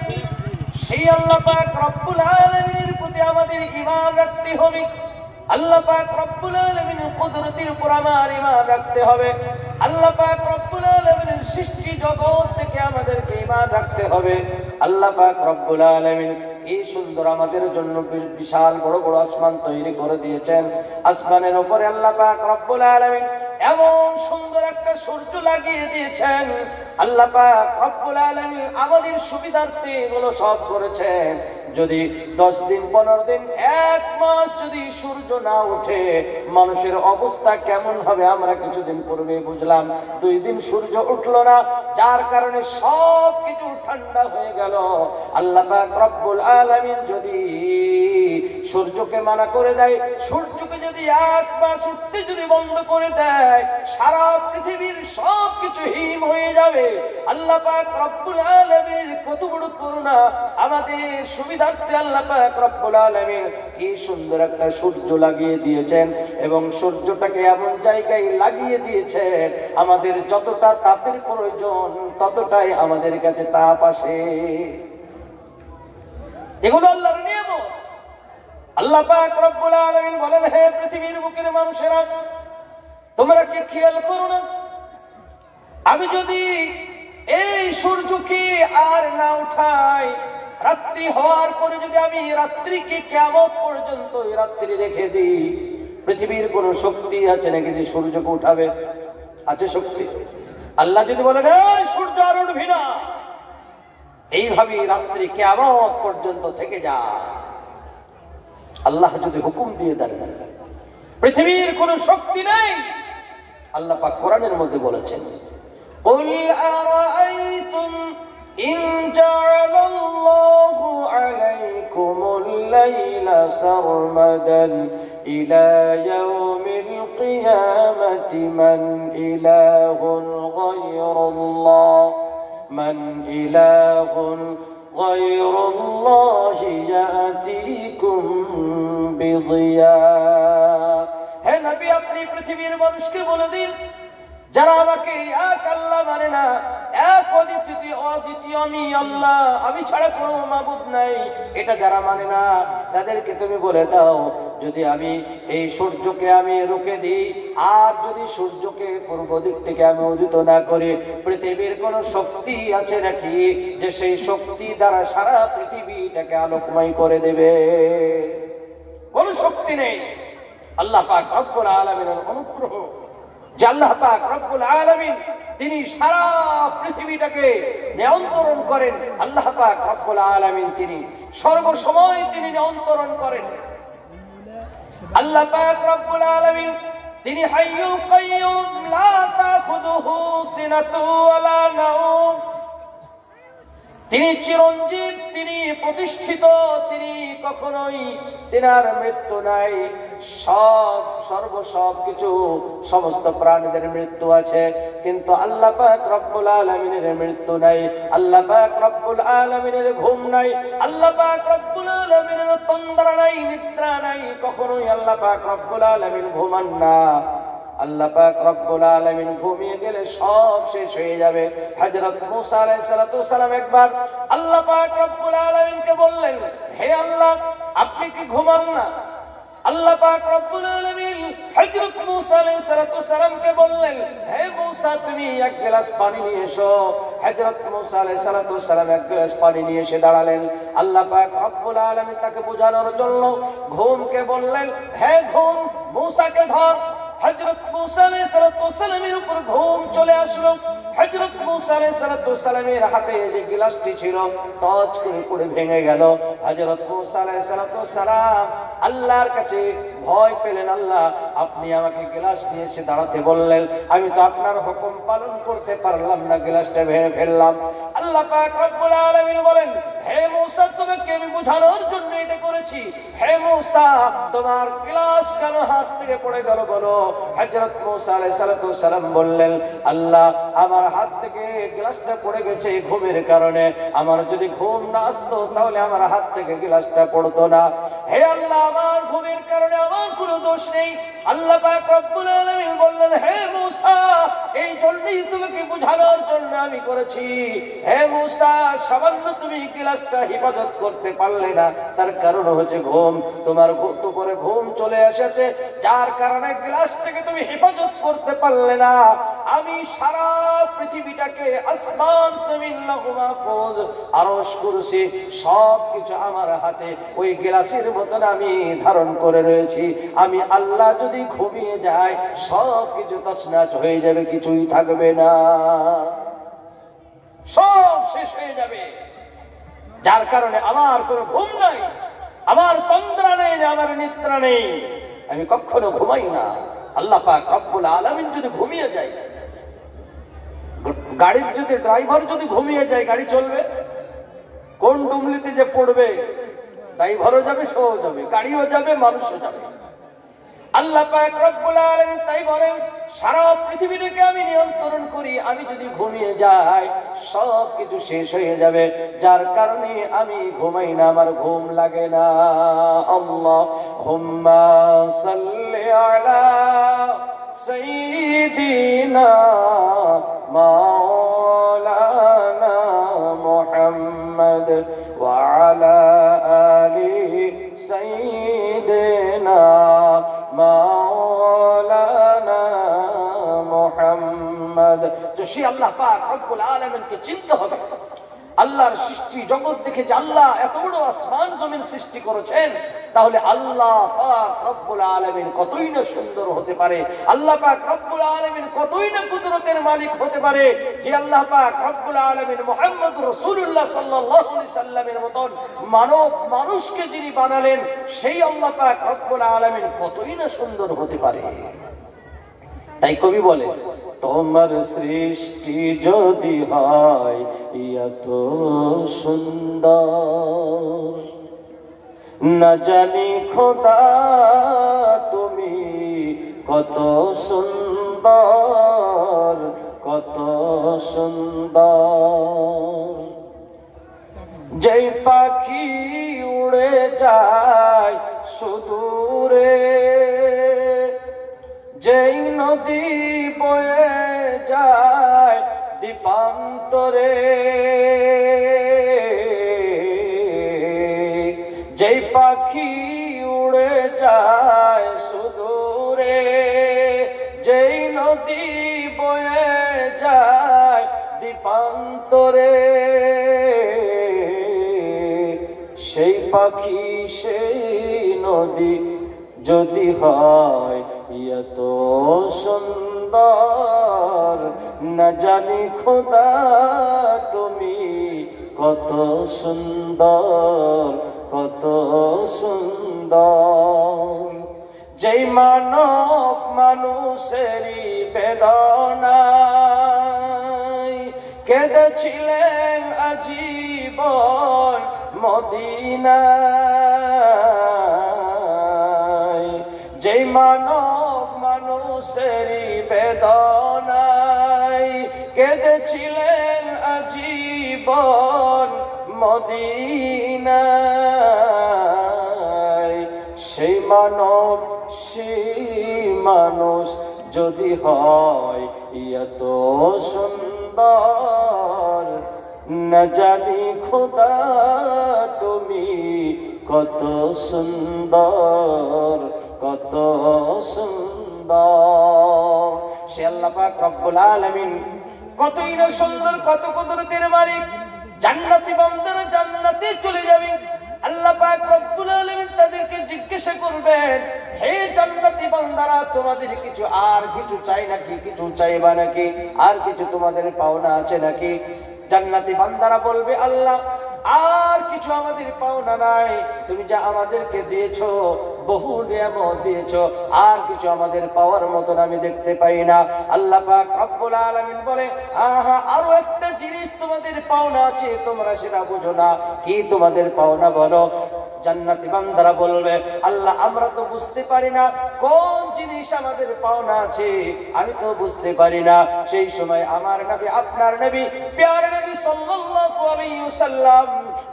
সেই আল্লাহ পাক রব্বুল আলামিনের প্রতি আমাদের ঈমান রাখতে হবে। আল্লাহ পাক রব্বুল আলামিনের কুদরতের উপর আমার ঈমান রাখতে হবে। আল্লাহ পাক রব্বুল আলামিনের সৃষ্টি জগৎ থেকে আমাদেরকে ঈমান রাখতে হবে। আল্লাহ পাক রব্বুল আলামিন কি সুন্দর আমাদের জন্য বিশাল বড় বড় আসমান তৈরি করে দিয়েছেন। আসমানের উপরে আল্লাহ পাক রব্বুল আলামিন এমন সুন্দর একটা সূর্য লাগিয়ে দিয়েছেন। আল্লাহ পাক রব্বুল আলামিন আমাদের সুবিধার্থে এগুলো সব করেছেন। যদি 10 দিন 15 দিন 1 মাস যদি সূর্য না ওঠে মানুষের অবস্থা কেমন হবে আমরা কিছুদিন পূর্বে বুঝলাম। 2 দিন সূর্য উঠলো না, যার কারণে সব কিছু ঠান্ডা হয়ে গেল। আল্লাহ পাক রব্বুল আলামিন যদি সূর্যকে মানা করে দেয়, সূর্যকে যদি 1 মাস উঠতে যদি বন্ধ করে দেয়, সারা পৃথিবীর সব কিছু হিম হয়ে যাবে। আল্লাহ পাক রব্বুল আলামিন কত বড় করুণা আমাদের সুবিধার্থে। আল্লাহ পাক রব্বুল আলামিন কি সুন্দর একটা সূর্য লাগিয়ে দিয়েছেন, এবং সূর্যটাকে এমন জায়গায় লাগিয়ে দিয়েছেন আমাদের যতটা তাপের প্রয়োজন ততটাই আমাদের কাছে তাপ আসে। এগুলো আল্লাহর নিয়ামত। আল্লাহ পাক রব্বুল আলামিন বলেন হে পৃথিবীর বুকের মানুষেরা, তোমরা কি খেয়াল করো না আমি যদি এই সূর্যকে আর না উঠাই, রাত্রি হওয়ার পরে যদি আমি রাত্রিকে কিয়ামত পর্যন্ত এই রাত্রি রেখে দিই, পৃথিবীর কোন শক্তি আছে নাকি যে সূর্যকে উঠাবে? আছে শক্তি? আল্লাহ যদি বলেন এই সূর্য আর উঠবি না, এইভাবে রাত্রি কিয়ামত পর্যন্ত থেকে যা, আল্লাহ যদি হুকুম দিয়ে দেন, পৃথিবীর কোন শক্তি নেই। আল্লাহ পাক কোরআনের মধ্যে বলেছেন, قُلْ أَرَأَيْتُمْ إِنْ جَعَلَ اللَّهُ عَلَيْكُمُ اللَّيْلَ سَرْمَدًا إِلَى يَوْمِ الْقِيَامَةِ مَنْ إِلَهٌ غَيْرُ اللَّهِ يَأْتِيكُمْ بِضِيَاءٍ। হে নবী, আপনি পৃথিবীর মানুষকে বলে দিন, যারা আমাকে এক আল্লাহ মানে না, এক অদ্বিতীয় আমি আল্লাহ, আমি ছাড়া কোনো মাবুদ নাই, এটা যারা মানে না, তাদেরকে তুমি বলে দাও, যদি আমি এই সূর্যকে আমি রুখে দিই, আর যদি সূর্যকে পূর্ব দিক থেকে আমি উদিত না করি, পৃথিবীর কোন শক্তি আছে নাকি যে সেই শক্তি দ্বারা সারা পৃথিবীটাকে আলোকময় করে দেবে? কোন শক্তি নেই। আল্লাহ পাক রব্বুল আলামিনের অনুগ্রহ যে আল্লাহ পাক রব্বুল আলামিন তিনি সারা পৃথিবীটাকে নিয়ন্ত্রণ করেন। আল্লাহ পাক রব্বুল আলামিন তিনি সর্বসময় তিনি নিয়ন্ত্রণ করেন। আল্লাহ পাক রব্বুল আলামিন তিনি হাইয়ুল কাইয়ুম, লা তাখুযুহু সিনাতু ওয়ালা নাওম, তিনি চিরঞ্জীব, তিনি প্রতিষ্ঠিত, তিনি কখনোই তিনার মৃত্যু নাই। সবকিছু সমস্ত প্রাণীদের মৃত্যু আছে, কিন্তু আল্লাহ পাক রব্বুল আলামিনের মৃত্যু নাই। আল্লাহ পাক রব্বুল আলামিনের ঘুম নাই, আল্লাহ পাক রব্বুল আলামিনের তন্দ্রা নাই, নিদ্রা নাই, কখনোই আল্লাহ পাক রব্বুল আলামিন ঘুমান না। আল্লাহ পাক রব্বুল আলামিন ঘুমিয়ে গেলে সব শেষ হয়ে যাবে। হযরত মূসা আলাইহিস সালাতু সালাম একবার আল্লাহ পাক রব্বুল আলামিনকে বললেন, হে আল্লাহ, আপনি কি ঘুমান না? আল্লাহ পাক রব্বুল আলামিন হযরত মূসা আলাইহিস সালাতু সালামকে বললেন, হে মূসা, তুমি এক গ্লাস পানি নিয়ে এসো। হযরত মূসা আলাইহিস সালাতু সালাম এক গ্লাস পানি নিয়ে এসে দাঁড়ালেন। আল্লাহ পাক রব্বুল আলামিন তাকে বোঝানোর জন্য ঘুমকে বললেন, হে ঘুম, মূসাকে ধর। হযরত মূসা আলাইহিস সালাতু সালামের উপর ঘুম চলে আসলো। হযরত মূসা আলাইহিস সালাতু সালামের হাতে যে গ্লাসটি ছিল টচ করে পড়ে ভেঙে গেল। হযরত মূসা আলাইহিস সালাতু সালাম আল্লাহর কাছে ভয় পেলেন, আল্লাহ, আপনি আমাকে গ্লাস নিয়ে এসে দাঁড়াতে বললেন, আমি তো আপনার হুকুম পালন করতে পারলাম না, গ্লাসটা ভেঙে ফেললাম। আল্লাহ পাক রব্বুল আলামিন বলেন, হে মূসা, তোমাকে আমি বোঝানোর জন্য এটা করেছি। হে মূসা, তোমার গ্লাস কেন হাত থেকে পড়ে গেল বলো। হযরত মূসা আলাইহিস সালাতু সালাম বললেন, আল্লাহ, আমার হাত থেকে গ্লাসটা পড়ে গেছে ঘুমের কারণে। আমার যদি ঘুম না আসতো তাহলে আমার হাত থেকে গ্লাসটা পড়তো না। হে আল্লাহ, আমার ঘুমের কারণে আমার কোনো দোষ নেই। আল্লাহ পাক রব্বুল আলামিন বললেন, হে মূসা, এই জন্যই তোমাকে বোঝানোর জন্য আমি করেছি। হে মূসা, সামান্য তুমি গ্লাসটা হেফাজত করতে পারলে না, তার কারণ হচ্ছে ঘুম। তোমার উপরে ঘুম চলে এসেছে, যার কারণে গ্লাসটাকে তুমি হেফাজত করতে পারলে না। আমি সারা পৃথিবীটাকে, আসমান, জমিন, লৌহ মাহফুজ, আরশ, কুরসি সবকিছু আমার হাতে ওই গ্লাসের মতন আমি ধারণ করে রয়েছি। আমি আল্লাহ যদি ঘুমিয়ে যায় সবকিছু তছনছ হয়ে যাবে, কিছুই থাকবে না, সব শেষ হয়ে যাবে। যার কারণে আমার কোনো ঘুম নাই, আমার তন্দ্রা নেই, আমার নিদ্রা নেই, আমি কখনো ঘুমাই না। আল্লাহ পাক রব্বুল আলামিন যদি ঘুমিয়ে যায়, গাড়ির যদি ড্রাইভার যদি ঘুমিয়ে যায়, গাড়ি চলবে? কোন ডুমলিতে যে পড়বে, ড্রাইভারও যাবে, সেও যাবে, গাড়িও যাবে, মানুষও যাবে। আল্লাহ পাক রব্বুল আলামিন তাই বলেন, সারা পৃথিবীটাকে আমি নিয়ন্ত্রণ করি, আমি যদি ঘুমিয়ে যাই সব কিছু শেষ হয়ে যাবে। যার কারণে আমি ঘুমাই না, আমার ঘুম লাগে না। আল্লাহুম্মা সাল্লি আলা সাইয়্যিদিনা মাওলানা মুহাম্মদ ওয়া আলা আলি সাইয়্যিদিনা মাওলানা মুহাম্মদ। মুহাম্মদ। তো সেই আল্লাহ পাক রব্বুল আলামিনকে চিনতে হবে। আল্লাহর সৃষ্টি জগৎ দেখে যে আল্লাহ এত বড় আসমান জমিন সৃষ্টি করেছেন, তাহলে আল্লাহ পাক রব্বুল আলামিন কতই না সুন্দর হতে পারে, আল্লাহ পাক রব্বুল আলামিন কতই না কুদরতের মালিক হতে পারে। যে আল্লাহ পাক রব্বুল আলামিন মুহাম্মদুর রাসূলুল্লাহ সাল্লাল্লাহু আলাইহি সাল্লামের মতন মানুষকে যিনি বানালেন, সেই আল্লাহ পাক রব্বুল আলামিন কতই না সুন্দর হতে পারে। তাই কবি বলে, তোমার সৃষ্টি যদি হয় এত সুন্দর, না জানি খোদা তুমি কত সুন্দর, কত সুন্দর। যেই পাখি উড়ে যায় সুদূরে, যেই নদী বয়ে যায় দ্বীপান্তরে, যেই পাখি উড়ে যায় সুদূরে, যেই নদী বয়ে যায় দ্বীপান্তরে, সেই পাখি সেই নদী যদি হয় এত সুন্দর, না জানি খোদা তুমি কত সুন্দর, কত সুন্দর। যেই মানব মানুষেরই বেদনায় কেঁদেছিলেন আজীবন মদিনায়, যেই মানব মানুষেরই বেদনায় কেঁদেছিলেন আজীবন মদিনায়, সেই মানব সেই মানুষ যদি হয় এত সুন্দর, না জানি খোদা তুমি কত সুন্দর, কত সুন্দর। সে আল্লাহ পাক রব্বুল আলামিন কতই না সুন্দর, কত কুদরতের মালিক। জান্নাতি বান্দারা জান্নাতে চলে যাবে, আল্লাহ পাক রব্বুল আলামিন তাদেরকে জিজ্ঞাসা করবেন, হে জান্নাতি বান্দারা তোমাদের কিছু আর কিছু চাই নাকি, কিছু চাইবা নাকি, আর কিছু তোমাদের পাওনা আছে নাকি? জান্নাতি বান্দারা বলবে, আল্লাহ আর কিছু আমাদের পাওনা নাই, তুমি যা আমাদেরকে দিয়েছো বহু নিয়ামত দিয়েছো, আর কিছু আমাদের পাওয়ার মতন আমি দেখতে পাই না। আল্লাহ পাক রব্বুল আলামিন বলে, আহা আরো একটা জিনিস তোমাদের পাওনা আছে, তোমরা সেটা বুঝো না, কি তোমাদের পাওনা বলো? জান্নাতি বান্দারা বলবে, আল্লাহ আমরা তো বুঝতে পারি না কোন জিনিস আমাদের পাওনা আছে, আমি তো বুঝতে পারি না। সেই সময় আমার নবী, আপনার নবী, প্যারে নবী সাল্লাল্লাহু আলাইহি ওয়াসাল্লাম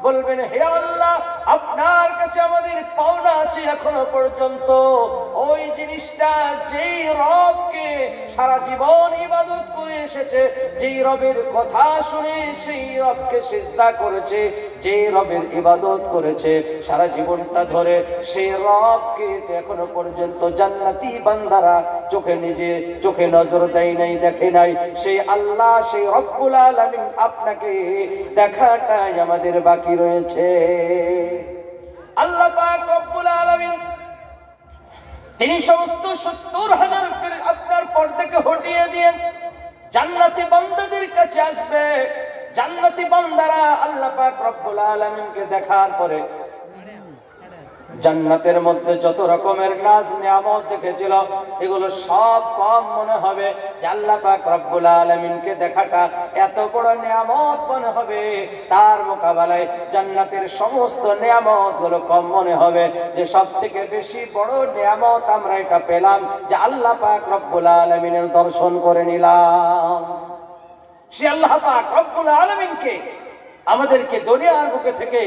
বলবেন, হে আল্লাহ আপনার কাছে আমাদের পাওনা আছে এখনো পর্যন্ত ওই জিনিসটা যেই রবকে সারা জীবন ইবাদত করে এসেছে, যেই রবের কথা শুনে সেই রবকে সিজদা করেছে, যেই রবের ইবাদত করেছে সারা জীবনটা ধরে, সেই রবকে তো এখনো পর্যন্ত জান্নাতি বান্দারা নিজে চোখে নজর দেয় নাই, দেখে নাই। সেই আল্লাহ, সেই রব্বুল আলামিন আপনাকে দেখাটাই আমাদের বাকি রয়েছে। আল্লাহ পাক রব্বুল আলামিন তিনি সমস্ত ৭০,০০০ আপনার পর্দাকে হটিয়ে দিয়ে জান্নাতি বান্দাদের কাছে আসবে। জান্নাতি বান্দারা আল্লাহ পাক রব্বুল আলামিনকে দেখার পরে জান্নাতের মধ্যে যত রকমের নাজ নিয়ামত দেখেছিল এগুলো সব কম মনে হবে। যে আল্লাহ পাক রব্বুল আলামিনকে দেখাটা এত বড় নিয়ামত মনে হবে, তার মোকাবেলায় জান্নাতের সমস্ত নিয়ামত গুলো কম মনে হবে। যে সব থেকে বেশি বড় নিয়ামত আমরা এটা পেলাম যে আল্লাহ পাক রব্বুল আলামিনের দর্শন করে নিলাম। সে আল্লাহ পাক রব্বুল আলামিনকে আমাদেরকে দুনিয়ার বুকে থেকে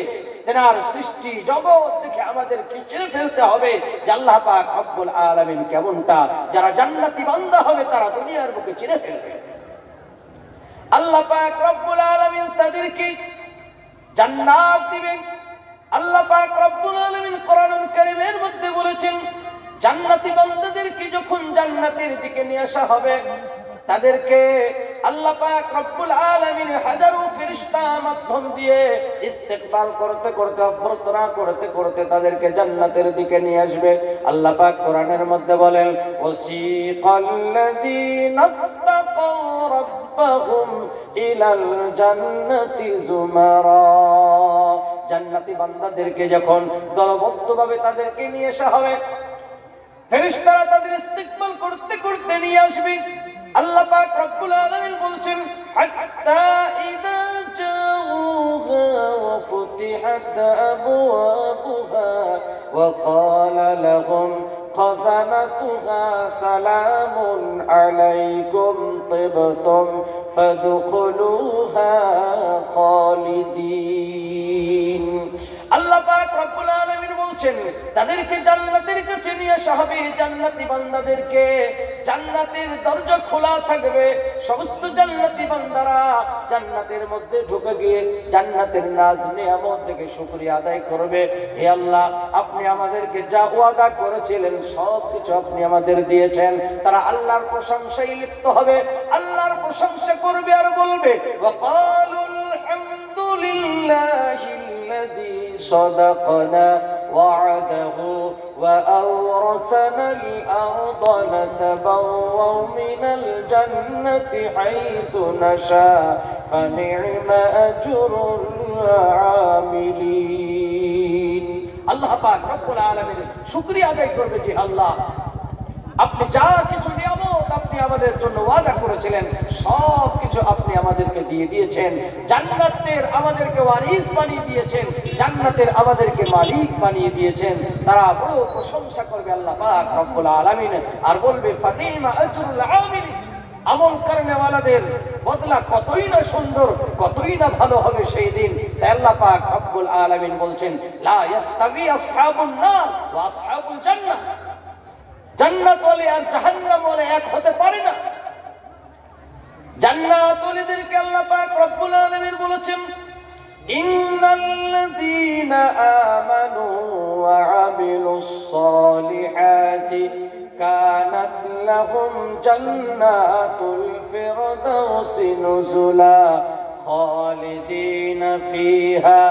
তেনার সৃষ্টি জগৎ দেখে আমাদেরকে চিনে ফেলতে হবে যে আল্লাহ পাক রব্বুল আলামিন কেমনটা। যারা জান্নাতি বান্দা হবে তারা দুনিয়ার বুকে চিনে ফেলবে। আল্লাহ পাক রব্বুল আলামিন তাদেরকে জান্নাত দিবেন। আল্লাহ পাক রব্বুল আলামিন কোরআনুল কারীমের মধ্যে বলেছেন, জান্নাতি বান্দাদেরকে যখন জান্নাতের দিকে নিয়ে আসা হবে তাদেরকে আল্লাহ পাক রব্বুল আলামিন হাজারো ফেরেশতা মাধ্যম দিয়ে ইস্তেকবাল করতে করতে অভ্যর্থনা করতে করতে তাদেরকে জান্নাতের দিকে নিয়ে আসবে। আল্লাহ পাক কোরআনের মধ্যে বলেন, ওয়াসিকাল্লাযীনা তাকাউ রাব্বাহুম ইলাল জান্নাতি যুমারা। জান্নাতি বান্দাদেরকে যখন দলবদ্ধভাবে তাদেরকে নিয়ে আসা হবে, ফেরেশতারা তাদের ইস্তেকবাল করতে করতে নিয়ে আসবে। আল্লাহ পাক রব্বুল আলামিন বলছেন, হাত্তা ইযা জাউহা ওয়া ফুতিহাত আবওয়াবুহা ওয়া ক্বালা লাহুম খাযানাতুহা সালামুন আলাইকুম তিবতুম ফাদখুলুহা খালিদিন। আল্লাহ পাক রব্বুল আলামিন বলছেন, তাদেরকে জান্নাতের কাছে নিয়ে আসা হবে। জান্নাতি বান্দাদেরকে জান্নাতের দরজা খোলা থাকবে। সমস্ত জান্নাতি বান্দারা জান্নাতের মধ্যে ঢুকে গিয়ে জান্নাতের নাজ নিয়ামত থেকে শুকরিয়া আদায় করবে। হে আল্লাহ, আপনি আমাদেরকে যা ওয়াদা করেছিলেন সব কিছু আপনি আমাদের দিয়েছেন। তারা আল্লাহর প্রশংসায় লিপ্ত হবে, আল্লাহর প্রশংসা করবে আর বলবে, ওয়া ক্বালুল হামদুলিল্লাহি الذي صدقنا وعده وأورثنا الأرض نتبوأ من الجنة حيث نشاء فنعم أجر العاملين। আল্লাহ পাক রব্বুল আলামিন শুকরিয়া আদায় করবে যে আল্লাহ, আপনি যা কিছু নিয়ামত আপনি আমাদের জন্য ওয়াদা করেছিলেন সব কিছু আপনি আমাদেরকে দিয়ে দিয়েছেন। জান্নাতের আমাদেরকে ওয়ারিস বানিয়ে দিয়েছেন, জান্নাতের আমাদেরকে মালিক বানিয়ে দিয়েছেন। তারা বড় প্রশংসা করবে আল্লাহ পাক রব্বুল আলামিন, আর বলবে ফানিমা আজরুল আমিলিন। আমল করনেওয়ালাদের বদলা কতই না সুন্দর, কতই না ভালো হবে সেই দিন। তাই আল্লাহ পাক রব্বুল আলামিন বলছেন, লা ইয়াস্তাবি আসহাবুন নার ওয়া আসহাবুল জান্নাহ। জান্নাত ওয়ালা আর জাহান্নাম ওয়ালা এক হতে পারে না। জান্নাত ওয়ালাদেরকে আল্লাহ পাক রব্বুল আলামিন বলেছেন, ইন্নাল্লাযীনা আমানু ওয়া আমিলুস সালিহাতি কানাত লাহুম জান্নাতুল ফিরদাউসি নুজুলা খালিদিনা ফিহা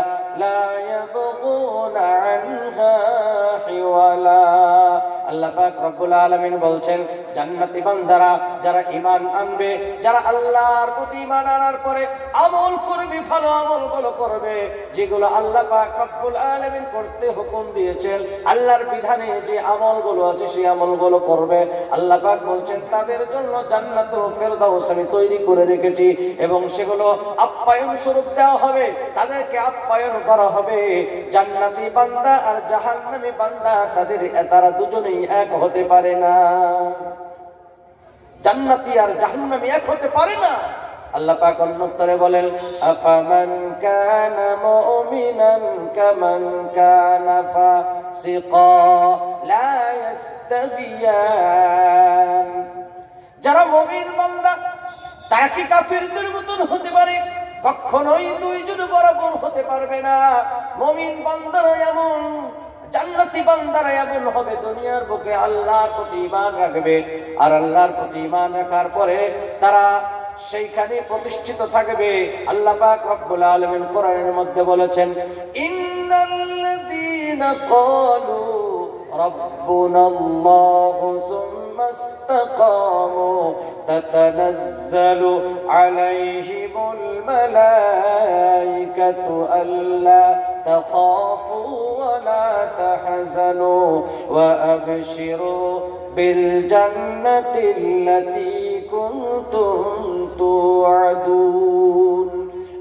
লা ইয়াবগুনা আনহা হিওয়ালা। আল্লাহ পাক রব্বুল আলামিন বলছেন, জান্নাতি বান্দারা যারা ঈমান আনবে, যারা আল্লাহর প্রতি ঈমান আনার পরে আমল করবে, ভালো আমলগুলো করবে যেগুলো আল্লাহ পাক রব্বুল আলামিন করতে হুকুম দিয়েছেন, আল্লাহর বিধানে যে আমলগুলো আছে সেই আমলগুলো করবে। আল্লাহ পাক বলছেন, তাদের জন্য জান্নাতুল ফিরদাউস আমি তৈরি করে রেখেছি এবং সেগুলো আপ্যায়ন স্বরূপ দেওয়া হবে, তাদেরকে আপ্যায়ন করা হবে। জান্নাতি বান্দা আর জাহান্নামী বান্দা তারা দুজনেই এক হতে পারে না। জান্নাতি আর জাহান্নামী এক হতে পারে না। আল্লাহ পাক অন্যত্তরে বলেন, আফামান কানা মুমিনান কামান কানা ফাসিকা লা ইস্তাবিয়ান। যারা মুমিন বান্দা তারা কি কাফিরদের মতন হতে পারে? কখনোই দুইজন বরাবর হতে পারবে না। মুমিন বান্দারা এমন, জান্নাতি বান্দারা এমন হবে, দুনিয়ার বুকে আল্লাহর প্রতি ঈমান রাখবে, আর আল্লাহর প্রতি ঈমান রাখার পরে তারা সেইখানে প্রতিষ্ঠিত থাকবে। আল্লাহ পাক রব্বুল আলামিন কোরআনের মধ্যে বলেছেন, ইন্নাল্লাযীনা ক্বালু রাব্বুনাল্লাহু সুম্মা ইসতাকামু তাতানাজ্জালু আলাইহিমুল মালাইকাতু আল্লা তাখাফু ওয়া লা তাহজানু ওয়া আবশিরু বিল জান্নাতিল্লাতী কুনতুম তুআদুন।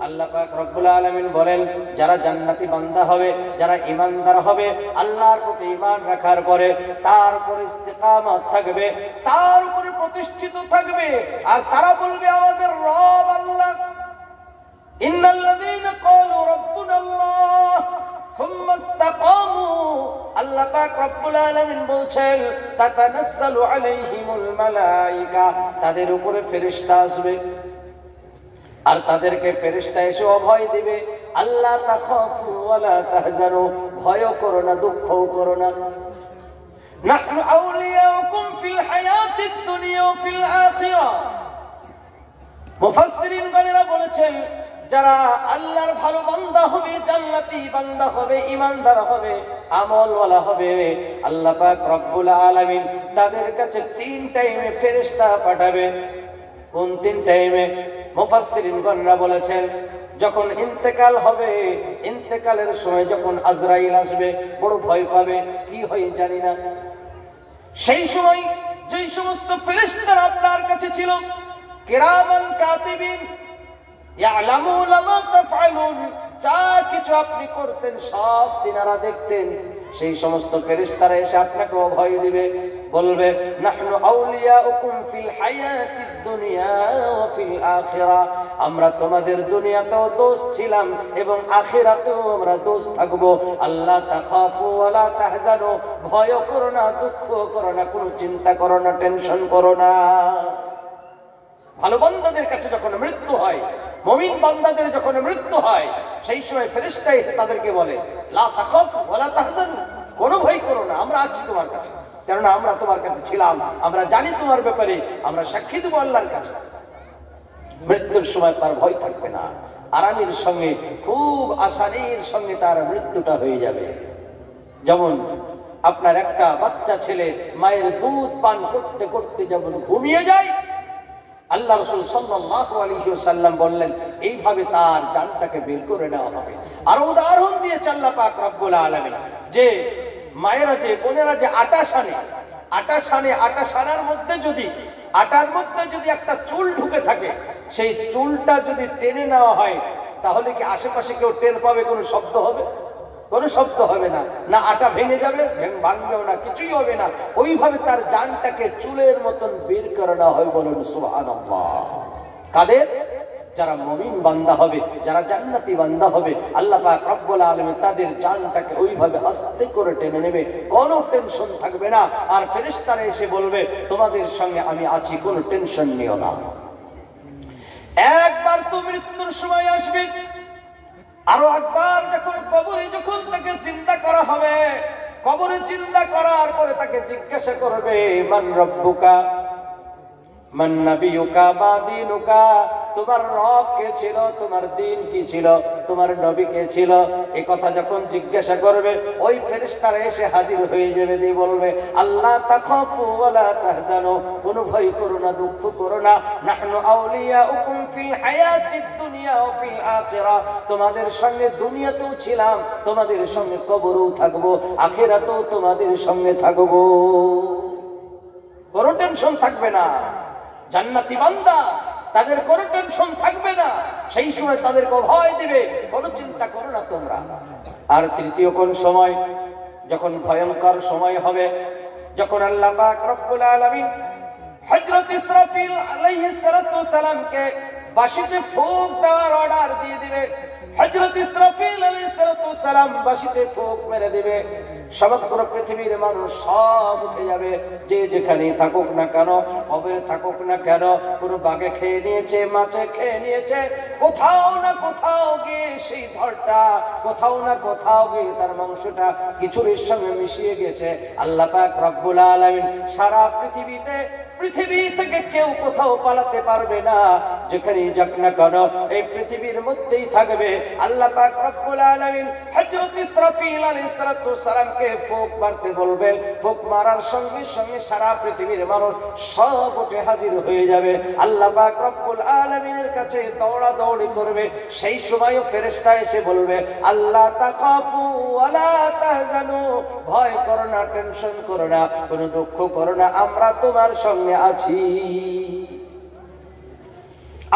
আল্লাহ পাক রব্বুল আলামিন বলেন, যারা জান্নাতি বান্দা হবে, যারা ঈমানদার হবে, আল্লাহর প্রতি ঈমান রাখার পরে তার উপরে ইস্তিকামত থাকবে, তার উপরে প্রতিষ্ঠিত থাকবে, আর তারা বলবে আমাদের রব আল্লাহ। ইন্নাল্লাযীনা ক্বালু রাব্বুনাল্লাহ সুম্মা ইসতাকামু। আল্লাহ পাক রব্বুল আলামিন বলছেন, তাতানাজ্জালু আলাইহিমুল মালায়েকা, তাদের উপরে ফেরেশতা আসবে আর তাদেরকে ফেরেশতা এসে অভয় দিবে, আল্লাহ তাখাফু ওয়া লা তাহজানু, ভয় করো না, দুঃখও করো না। নাহনু আউলিয়াউকুম ফিল হায়াতিদ দুনিয়া ওয়া ফিল আখিরাহ, মুফাসসিরিনগণেরা বলেছেন যারা আল্লাহর ভালো বান্দা হবে, জান্নাতি বান্দা হবে, ঈমানদার হবে, আমলওয়ালা হবে, আল্লাহ পাক রব্বুল আলামিন তাদের কাছে 3 টাইমে ফেরেশতা পাঠাবে। কোন 3 টাইমে? মুফাসসিরিনগণরা বলেছেন যখন ইন্তেকাল হবে, ইন্তেকালের সময় যখন আজরাইল আসবে বড় ভয় পাবে, কি হয় জানি না। সেই সময় যেই সমস্ত ফেরেশতারা আপনার কাছে ছিল, কিরামান কাতিবিন ইয়ালামুনা মা তাফআলুন, যা কিছু আপনি করতেন সব তিনারা দেখতেন। সেই সমস্ত ফেরেশতারা এসে আপনাকে ভয় দিবে, বলবে নাহনু আউলিয়াউকুম ফিল হায়াতিদ দুনিয়া ওয়া ফিল আখিরা, আমরা তোমাদের দুনিয়াতেও দোস্ত ছিলাম এবং আখিরাতেও আমরা দোস্ত থাকবো। আল্লাহ তাখাফু ওয়া লা তাহজানু, ভয় করো না, দুঃখ করো না, কোনো চিন্তা করো না, টেনশন করো না। ভালো বান্দাদের কাছে যখন মৃত্যু হয়, মুমিন বান্দাদের যখন মৃত্যু হয়, সেই সময় ফেরেশতা তাদেরকে বলে লা তাখাফু ওয়া লা তাহজানু, কোনো ভয় করো না, আমরা আছি তোমার কাছে, কেননা আমরা তোমার কাছে ছিলাম, আমরা জানি তোমার ব্যাপারে, আমরা সাক্ষী দেবো আল্লাহর কাছে। মৃত্যুর সময় তার ভয় থাকবে না, আরামের সঙ্গে, খুব আসানির সঙ্গে তার মৃত্যুটা হয়ে যাবে। যেমন আপনার একটা বাচ্চা ছেলে মায়ের দুধ পান করতে করতে যেমন ঘুমিয়ে যায়, আল্লাহ রাসূল সাল্লাল্লাহু আলাইহি ওয়াসাল্লাম বললেন এইভাবে তার জানটাকে বের করে নেওয়া হবে। আর উদাহরণ দিয়েছে আল্লাহ পাক রব্বুল আলামিন যে মায়েরা যে বোনেরা যে আটা সানে, আটা সানার মধ্যে যদি আটার মধ্যে যদি একটা চুল ঢুকে থাকে, সেই চুলটা যদি টেনে নেওয়া হয় তাহলে কি আশেপাশে কেউ টের পাবে? কোনো শব্দ হবে? কোনো শব্দ হবে না, না আটা ভেঙে যাবে, ভাঙবেও না, কিছুই হবে না। ওইভাবে তার জানটাকে চুলের মতন বের করে নেওয়া হয়। বলুন সুবহানাল্লাহ। কাদের? যারা মুমিন বান্দা হবে, যারা জান্নাতি বান্দা হবে, আল্লাহ পাক রব্বুল আলামিন তাদের জানটাকে ওইভাবে আস্তে করে টেনে নেবে, কোনো টেনশন থাকবে না। আর ফেরেশতারা এসে বলবে তোমাদের সঙ্গে আমি আছি, কোনো টেনশন নিও না। একবার তো মৃত্যুর সময় আসবে, আরো একবার যখন কবরে যখন তাকে চিন্তা করা হবে, কবরে চিন্তা করার পরে তাকে জিজ্ঞাসা করবে মান রব্বুকা মান নাবিয়ুকা মা দীনুকা, তোমার রব কে ছিল, তোমার দ্বীন কি ছিল, তোমার নবী কে ছিল। এই কথা যখন জিজ্ঞাসা করবে, ওই ফেরেশতারা এসে হাজির হয়ে যাবে, দিয়ে বলবে আল্লাহ তাখাফু ওয়া লা তাহজানু, কোনো ভয় করো না, দুঃখ করো না, নাহনু আউলিয়াউকুম ফিল হায়াতিদ দুনিয়া ওয়া ফিল আখিরা, তোমাদের সঙ্গে দুনিয়াতেও ছিলাম, তোমাদের সঙ্গে কবরেও থাকবো, আখিরাতেও তোমাদের সঙ্গে থাকবো, কোনো টেনশন থাকবে না। জান্নাতি বান্দা, তাদের কোনো টেনশন থাকবে না, সেই সময় তাদেরকে ভয় দিবে, কোনো চিন্তা করো না তোমরা। আর তৃতীয় কোন সময়? যখন ভয়ঙ্কর সময় হবে, যখন আল্লাহ পাক রব্বুল আলামিন হযরত ইসরাফিল আলাইহিস সালাতু সালামকে বাঁশিতে ফুঁক দেওয়ার অর্ডার দিয়ে দিবে। হযরত ইসরাফিল আলাইহিস সালাতু সালাম বাঁশিতে ফুঁক মেরে দিবে, সমগ্র পৃথিবীর মানুষ সব উঠে যাবে, যে যেখানে থাকুক না কেন, কবরে থাকুক না কেন, কোনো বাঘে খেয়ে নিয়েছে, মাছে খেয়ে নিয়েছে, কোথাও না কোথাও গিয়ে সেই ধরটা, কোথাও না কোথাও গিয়ে তার মাংসটা কিছুর সঙ্গে মিশিয়ে গেছে। আল্লাহ পাক রব্বুল আলামিন সারা পৃথিবী থেকে কেউ কোথাও পালাতে পারবে না, যেখানেই যাক না কেন এই পৃথিবীর মধ্যেই থাকবে। আল্লাহ পাক রব্বুল আলামিন হযরত ইসরাফিল আলাইহিস সালাতু সালামকে ফুঁক মারতে বলবেন, ফুঁক মারার সঙ্গে সঙ্গে সারা পৃথিবীর মানুষ সব উঠে হাজির হয়ে যাবে, আল্লাহ পাক রব্বুল আলামিনের কাছে দৌড়াদৌড়ি করবে। সেই সময়ও ফেরেশতা এসে বলবে আল্লাহ তাখাফু ওয়া লা তাহজানু, ভয় করো না, টেনশন করো না, কোনো দুঃখ করো না, আমরা তোমার সঙ্গে আছি,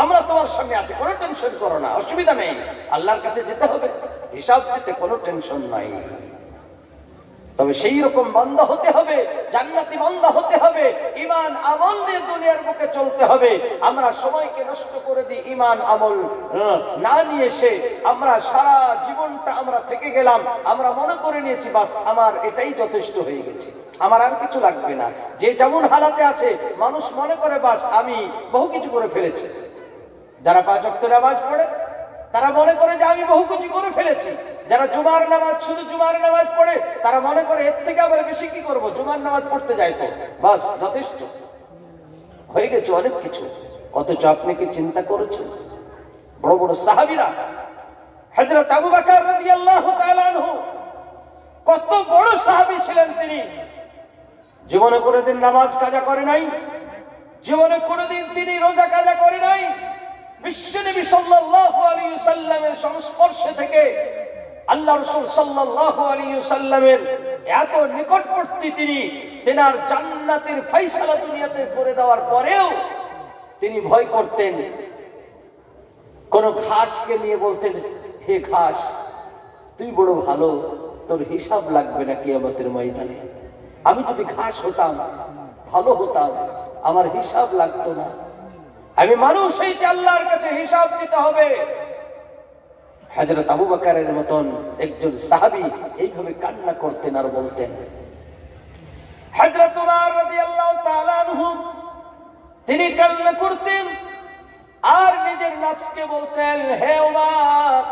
আমরা তোমার সঙ্গে আছি, কোনো টেনশন করো না, অসুবিধা নেই। আল্লাহর কাছে যেতে হবে, হিসাব দিতে কোনো টেনশন নাই। তবে সেই রকম বান্দা হতে হবে, জান্নাতি বান্দা হতে হবে, ঈমান আমল নিয়ে দুনিয়ার বুকে চলতে হবে। আমরা সময়কে নষ্ট করে দিই ঈমান আমল না নিয়ে এসে, আমরা সারা জীবনটা আমরা থেকে গেলাম, আমরা মনে করে নিয়েছি বাস আমার এটাই যথেষ্ট হয়ে গেছে, আমার আর কিছু লাগবে না। যে যেমন হালাতে আছে মানুষ মনে করে বাস আমি বহু কিছু করে ফেলেছি। যারা 5 ওয়াক্ত নামাজ পড়ে তারা মনে করে যে আমি বহু কিছু করে ফেলেছি। যারা জুমার নামাজ, শুধু জুমার নামাজ পড়ে, তারা মনে করে এর থেকে আবার বেশি কি করব, জুমার নামাজ পড়তে যাই তো বাস যথেষ্ট হয়ে গেছে, অনেক কিছু। অথচ আপনি কি চিন্তা করেছেন বড় বড় সাহাবীরা, হযরত আবু বকর রাদিয়াল্লাহু তাআলা আনহু কত বড় সাহাবী ছিলেন, তিনি জীবনে কোনোদিন নামাজ কাজা করে নাই, জীবনে কোনোদিন তিনি রোজা কাজা করে নাই। বিশ্বনবী সাল্লাল্লাহু আলাইহি ওয়াসাল্লামের সংস্পর্শে থেকে আল্লাহ রাসূল সাল্লাল্লাহু আলাইহি ওয়াসাল্লামের এত নিকটবর্তী তিনি, তেনার জান্নাতের ফয়সালা দুনিয়াতে করে দেওয়ার পরেও তিনি ভয় করতেন। কোন ঘাসকে নিয়ে বলতেন, হে ঘাস, তুই বড় ভালো, তোর হিসাব লাগবে না কিয়ামতের ময়দানে। আমি যদি ঘাস হতাম, ভালো হতাম, আমার হিসাব লাগতো না। আমি মানুষ হইতে আল্লাহর কাছে হিসাব দিতে হবে। হযরত আবু বকরের মতন একজন সাহাবী এইভাবে কান্না করতেন আর বলতেন। হযরত উমর রাদিয়াল্লাহু তাআলা আনহু তিনি কান্না করতেন আর নিজের নফসকে বলতেন, হে উমর,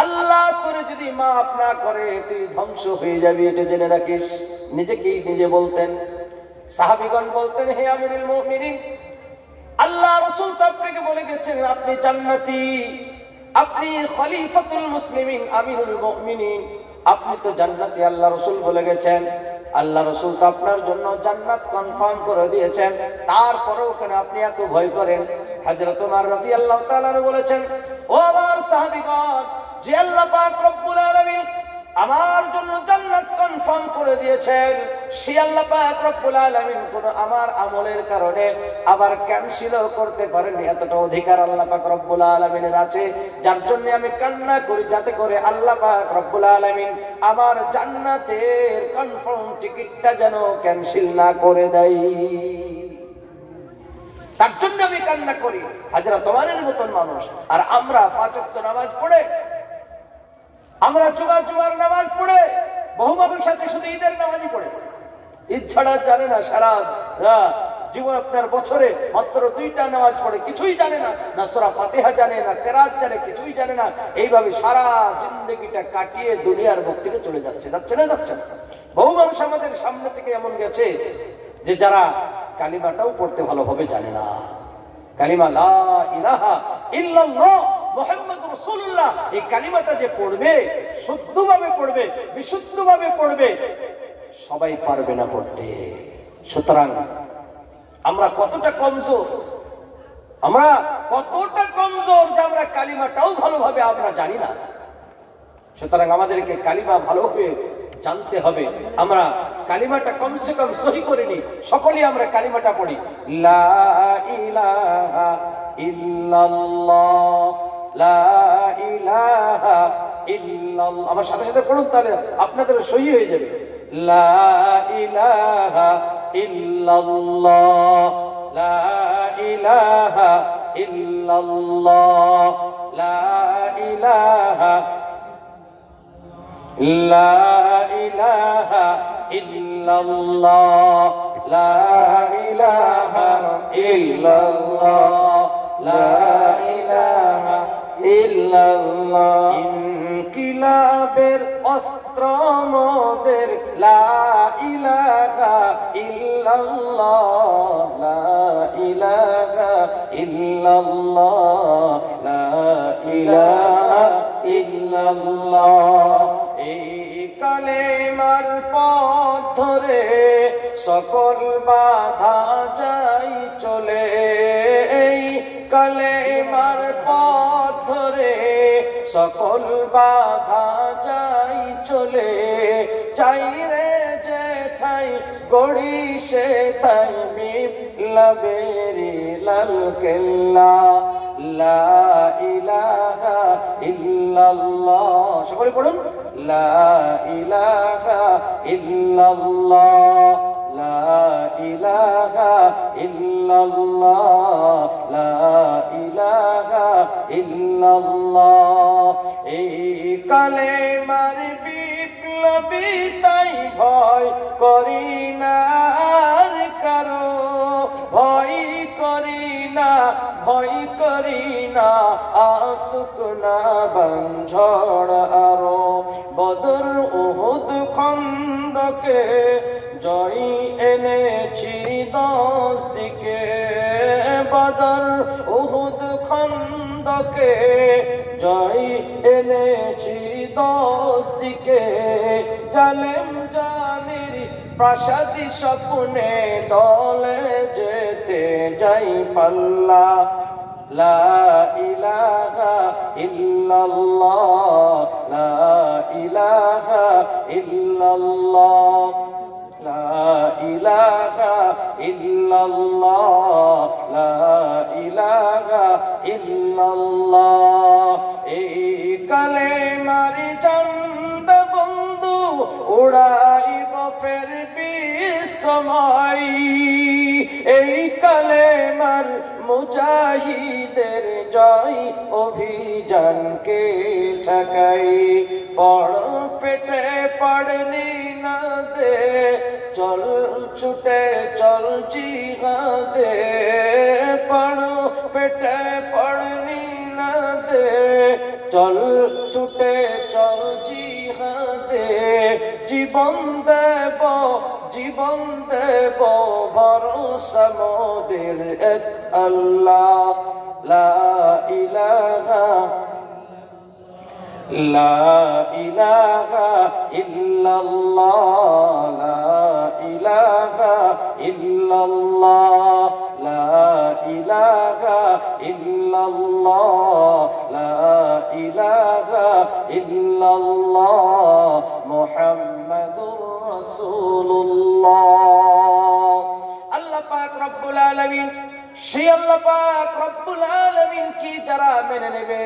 আল্লাহ তোরে যদি মাফ না করে তুই ধ্বংস হয়ে যাবি, এটা জেনে রাখিস। নিজেকেই নিজে বলতেন। সাহাবীগণ বলতেন, হে আমিরুল মুমিনিন, আল্লাহ রাসূল তো আপনাকে বলে গেছেন আপনি জান্নাতি, আপনি খলিফাতুল মুসলিমিন, আমিরুল মুমিনিন, আপনি তো জান্নাতি আল্লাহ রাসূল বলে গেছেন। আল্লাহ রাসূল তো আপনার জন্য জান্নাত কনফার্ম করে দিয়েছেন, তারপরেও কেন আপনি এত ভয় করেন? হযরত ওমর রাদিয়াল্লাহু তাআলা বলেছেন, ও আমার সাহাবীগণ, যে আল্লাহ পাক রব্বুল আলামিন আমার জন্য জান্নাত কনফার্ম করে দিয়েছেন, সেই আল্লাহ পাক রব্বুল আলামিন কোন আমার আমলের কারণে আবার ক্যান্সেলও করতে পারেন। এতটা অধিকার আল্লাহ পাক রব্বুল আলামিনের আছে, যার জন্য আমি কান্না করি, যাতে করে আল্লাহ পাক রব্বুল আলামিন আমার জান্নাতের কনফার্ম টিকিটটা যেন ক্যান্সেল না করে দেয়, তার জন্য আমি কান্না করি। হযরত ওমরের মতন মানুষ। আর আমরা 5 ওয়াক্ত নামাজ পড়ে, আমরা জুমার নামাজ পড়ে, বহু মানুষ আছে শুধু ঈদের নামাজই পড়ে, ঈদ ছাড়া জানে না, সারা জীবন আপনার বছরে মাত্র 2টা নামাজ পড়ে, কিছুই জানে না, না সূরা ফাতিহা জানে, না কেরাত জানে, কিছুই জানে না। এইভাবে সারা জিন্দেগিটা কাটিয়ে দুনিয়ার মুখ থেকে চলে যাচ্ছে। যাচ্ছে না? যাচ্ছে না। বহু মানুষ আমাদের সামনে থেকে এমন গেছে যে যারা কালিমাটাও পড়তে ভালোভাবে জানে না। কালিমা লা ইলাহা ইল্লাল্লাহ মুহাম্মাদুর রাসূলুল্লাহ, এই কালিমাটা যে পড়বে, শুদ্ধভাবে পড়বে, বিশুদ্ধভাবে পড়বে, সবাই পারবে না পড়তে। সুতরাং আমরা কতটা কমজোর, আমরা কতটা কমজোর যে আমরা কালিমাটাও ভালোভাবে আমরা জানি না। সুতরাং আমাদেরকে কালিমা ভালোভাবে জানতে হবে। আমরা কালিমাটা কমসে কম সহি করে নি, সকলেই আমরা কালিমাটা পড়ি, লা ইলাহা ইল্লাল্লাহ, লা ইলাহা ইল্লাল্লাহ। আমার সাথে সাথে পড়ুন, তাহলে আপনাদের সহি হয়ে যাবে। লা ইলাহা ইল্লাল্লাহ, লা ইলাহা ইল্লাল্লাহ, লা ইলাহা, লা ইলাহা ইল্লাল্লাহ, লা ইলাহা ইল্লাল্লাহ, লা ইলাহা ইল্লাল্লাহ। ইনকিলাবের অস্ত্র মোদের লা ইলাহা ইল্লাল্লাহ, লা ইলাহা ইল্লাল্লাহ, লা ইলাহা ইল্লাল্লাহ। এই কালেমার পথ ধরে সকল বাধা যাই চলে, এই কালেমার পথ ধরে সকল বাধা যাই চলে, চাই রে যে থাই গড়ি সে থাই বিপ্লবেরি লাল কেল্লা, লা ইলাহা ইল্লাল্লাহ। সকলে পড়ুন, লা ইলাহা ইল্লাল্লাহ, লা ইলাহা ইল্লাল্লাহ, লা ইলাহা ইল্লাল্লাহ। এই কালেমার বিপ্লবী তাই ভয় করি না আর কারো, ভয় করি না, ভয় করি না, আসুক না বাঞ্ঝড় আরো। বদর উহুদ খন্দকে জয় এনেছি 10 দিকে, বদর উহুদ খন্দকে জয় এনেছি 10 দিকে জালেম জানির প্রাসাদী স্বপ্নে দলে যেতে যাই পাল্লা লা ইলাহা ইল্লাল্লাহ লা ইলাহা ইল্লাল্লাহ লা ইলাহা ইল্লাল্লাহ লা ইলাহা ইল্লাল্লাহ এই কালেমার ঝান্ডা বন্ধু উড়াইব ফের বিসময় এই কালেমার মুজাহিদের জয় অভিযানকে ঠকাই পড় পেটে পড়নি না দে চল ছুটে চল জিহাদে পড় পেটে পড়নি না দে চল ছুটে চল জিহাদে জীবন দেব ভরসা মোদের এক আল্লাহ লা ইলাহা ইল্লাল্লাহ লা ইলাহা ইল্লাল্লাহ লা ইলাহা ইল্লাল্লাহ লা ইলাহা ইল্লাল্লাহ মুহাম্মাদুর রাসূলুল্লাহ। আল্লাহ পাক রব্বুল আলামিন সেই আল্লাহ পাক রব্বুল আলামিন কি যারা মেনে নেবে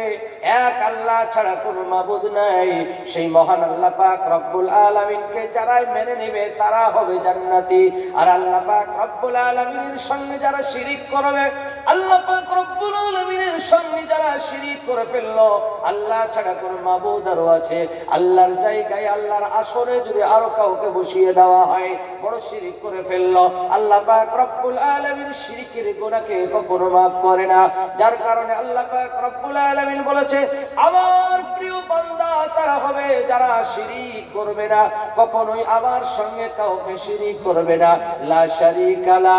এক আল্লাহ ছাড়া কোনো মাবুদ নাই সেই মহান আল্লাহ পাক রব্বুল আলামিনকে যারা মেনে নেবে তারা হবে জান্নাতি। আর আল্লাহ পাক রব্বুল আলামিনের সঙ্গে যারা শিরিক করবে আল্লাহ পাক রব্বুল আলামিনের সঙ্গে যারা শিরিক করে ফেললো আল্লাহ ছাড়া কোনো মাবুদ আরো আছে আল্লাহর জায়গায় আল্লাহর আসরে যদি আরো কাউকে বসিয়ে দেওয়া হয় বড় শিরিক করে ফেললো আল্লাহ পাক রব্বুল আলামিন শিরিকের গুনাহকে কখনো মাফ করে না। যার কারণে আল্লাহ পাক রব্বুল আলামিন বলেছে আমার প্রিয় বান্দা তারা হবে যারা শিরিক করবে না কখনোই আমার সঙ্গে কাউকে শিরিক করবে না লা শারীকা লা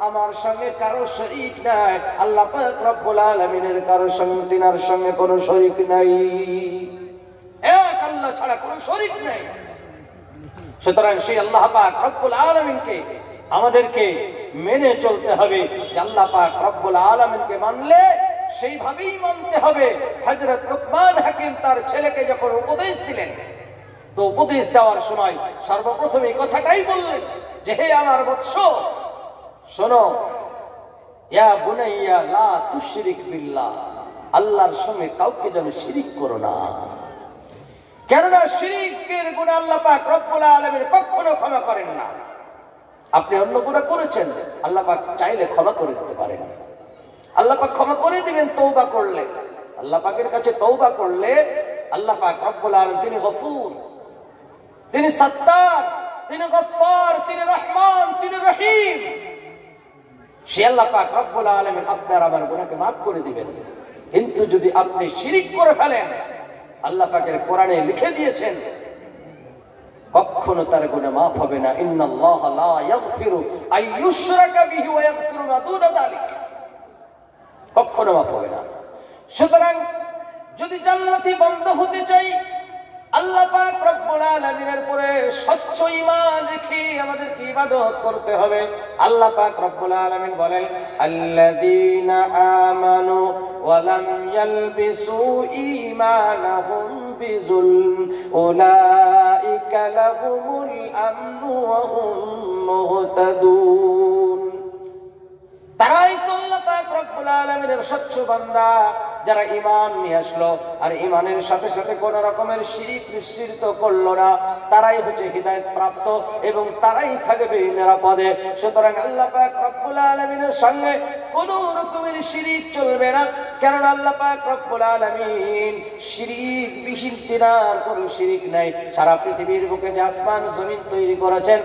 আমার সঙ্গে কারো শরীক নাই আল্লাহ পাক রব্বুল আলামিনের কারো সঙ্গে তিনার সঙ্গে কোনো শরীক নাই এক আল্লাহ ছাড়া কোনো শরীক নাই। সুতরাং সেই আল্লাহ পাক রব্বুল আলামিনকে আমাদেরকে মেনে চলতে হবে। আল্লাহ পাক রব্বুল আলামিনকে মানলে সেইভাবেই মানতে হবে। হযরত লুকমান হাকিম তার ছেলেকে যখন উপদেশ দিলেন তো উপদেশ দেওয়ার সময় সর্বপ্রথম এই কথাটাই বললেন যে হে আমার বৎস শোনো ইয়া বুনাইয়া লা তুশরিক বিল্লাহ আল্লাহর সঙ্গে কাউকে যেন শিরিক করো না কেননা শিরিকের গুনাহ আল্লাহ পাক রব্বুল আলামিন কখনো ক্ষমা করেন না। আপনি অন্য গুনাহ করেছেন আল্লাহ পাক চাইলে ক্ষমা করে দিতে পারেন আল্লাহ পাক ক্ষমা করে দিবেন তওবা করলে আল্লাহ পাকের কাছে তওবা করলে আল্লাহ পাক রব্বুল আলামিন তিনি গফুর তিনি সত্তার তিনি গফফার তিনি রহমান তিনি রহিম সে আল্লাহ পাক রব্বুল আলামিন আপনার আমার গুনাহকে মাফ করে দিবেন। কিন্তু যদি আপনি শিরিক করে ফেলেন আল্লাহ পাকের কোরআনে লিখে দিয়েছেন কখনো তার গুনাহ মাফ হবে না ইন্নাল্লাহা লা ইয়াগফিরু আইয়ুশরাকা বিহি ওয়া ইয়াগফিরু মা দুনা যালিক কখনো মাফ হবে না। সুতরাং যদি জান্নাতি বান্দা হতে চাই আল্লাহ পাক রব্বুল আলামিনের উপরে স্বচ্ছ ঈমান রেখে আমাদেরকে ইবাদত করতে হবে। আল্লাহ পাক রব্বুল আলামিন বলেন আল্লাযীনা আমানু ওয়া লাম ইয়ালবিসু ঈমানাহুম বিযুলম উলাইকা লাহুমুল আমনু ওয়া হুম মুহতাদুন। তারাই তো আল্লাহ পাক রব্বুল আলামিনের স্বচ্ছ বান্দা যারা ঈমান নিয়ে আসলো আর ঈমানের সাথে সাথে কোন রকমের শিরিক মিশ্রিত করলো না তারাই হচ্ছে হিদায়াত প্রাপ্ত এবং তারাই থাকবে নিরাপদে। সুতরাং আল্লাহ পাক রব্বুল আলামিনের সঙ্গে কোন রকমের শিরিক চলবে না কারণ আল্লাহ পাক রব্বুল আলামিন শিরিক বিহীন তিনার কোনো শিরিক নাই। সারা পৃথিবীর বুকে যে আসমান জমিন তৈরি করেছেন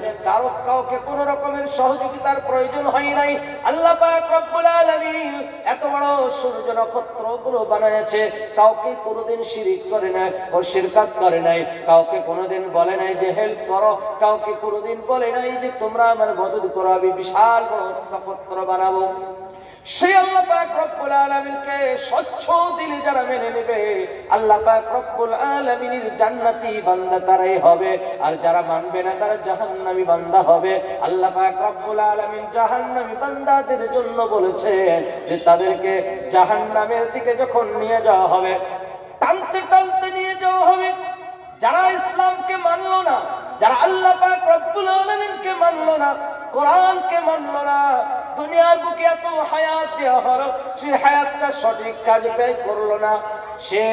কাউকে কোন রকমের সহযোগিতার প্রয়োজন হয় নাই। আল্লাহ পাক রব্বুল আলামিন এত বড় সূর্য নক্ষত্র বানাইছে কাউকে কোনোদিন শিরিক করে নাই ও শিরকাত করে নাই কাউকে কোনোদিন বলে নাই যে হেল্প করো কাউকে কোনোদিন বলে নাই যে তোমরা আমার মদদ করো আমি বিশাল বড় নক্ষত্র বানাবো। পাক রব্বুল আলামিনকে স্বচ্ছ দিলে যারা মেনে নেবে, আল্লাহ পাক রব্বুল আলামিনের জান্নাতি বান্দা তারাই হবে। আর যারা মানবে না তারা জাহান্নামী বান্দা হবে। আল্লাহ পাক রব্বুল আলামিন জাহান্নামী বান্দাদের জন্য বলেছেন যে তাদেরকে জাহান্নামের দিকে যখন নিয়ে যাওয়া হবে, টানতে টানতে নিয়ে যাওয়া হবে। যারা ইসলামকে মানলো না, যারা আল্লাহ পাক রব্বুল আলামিনকে মানলো না, কোরআনকে মানলো না, দুনিয়ার বুকে এত হায়াত দেওয়া হলো, সেই হায়াতটা সঠিক কাজে ব্যয় করলো না, সে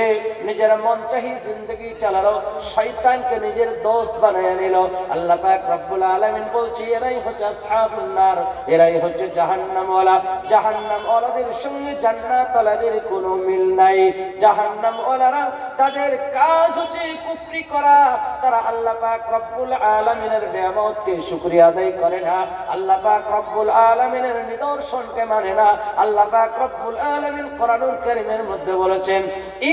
নিজের মন চাহি জিন্দগি চালালো, শয়তানকে নিজের দোস্ত বানায় নিল। আল্লাহ পাক রব্বুল আলামিন বলছে এরাই হচ্ছে আসহাবুন নার, এরাই হচ্ছে জাহান্নামওয়ালা। জাহান্নামওয়ালাদের সঙ্গে জান্নাতওয়ালাদের কোনো মিল নাই। জাহান্নামওয়ালারা তাদের কাজ হচ্ছে কুফরি করা, তারা আল্লাহ পাক রব্বুল আলামিনের নিয়ামতকে শুকরিয়া আদায় করে না, আল্লাহ পাক রব্বুল আলামিনের নিদর্শনকে মানে না। আল্লাহ পাক রব্বুল আলামিন কোরআনুল কারীমের মধ্যে বলেছেন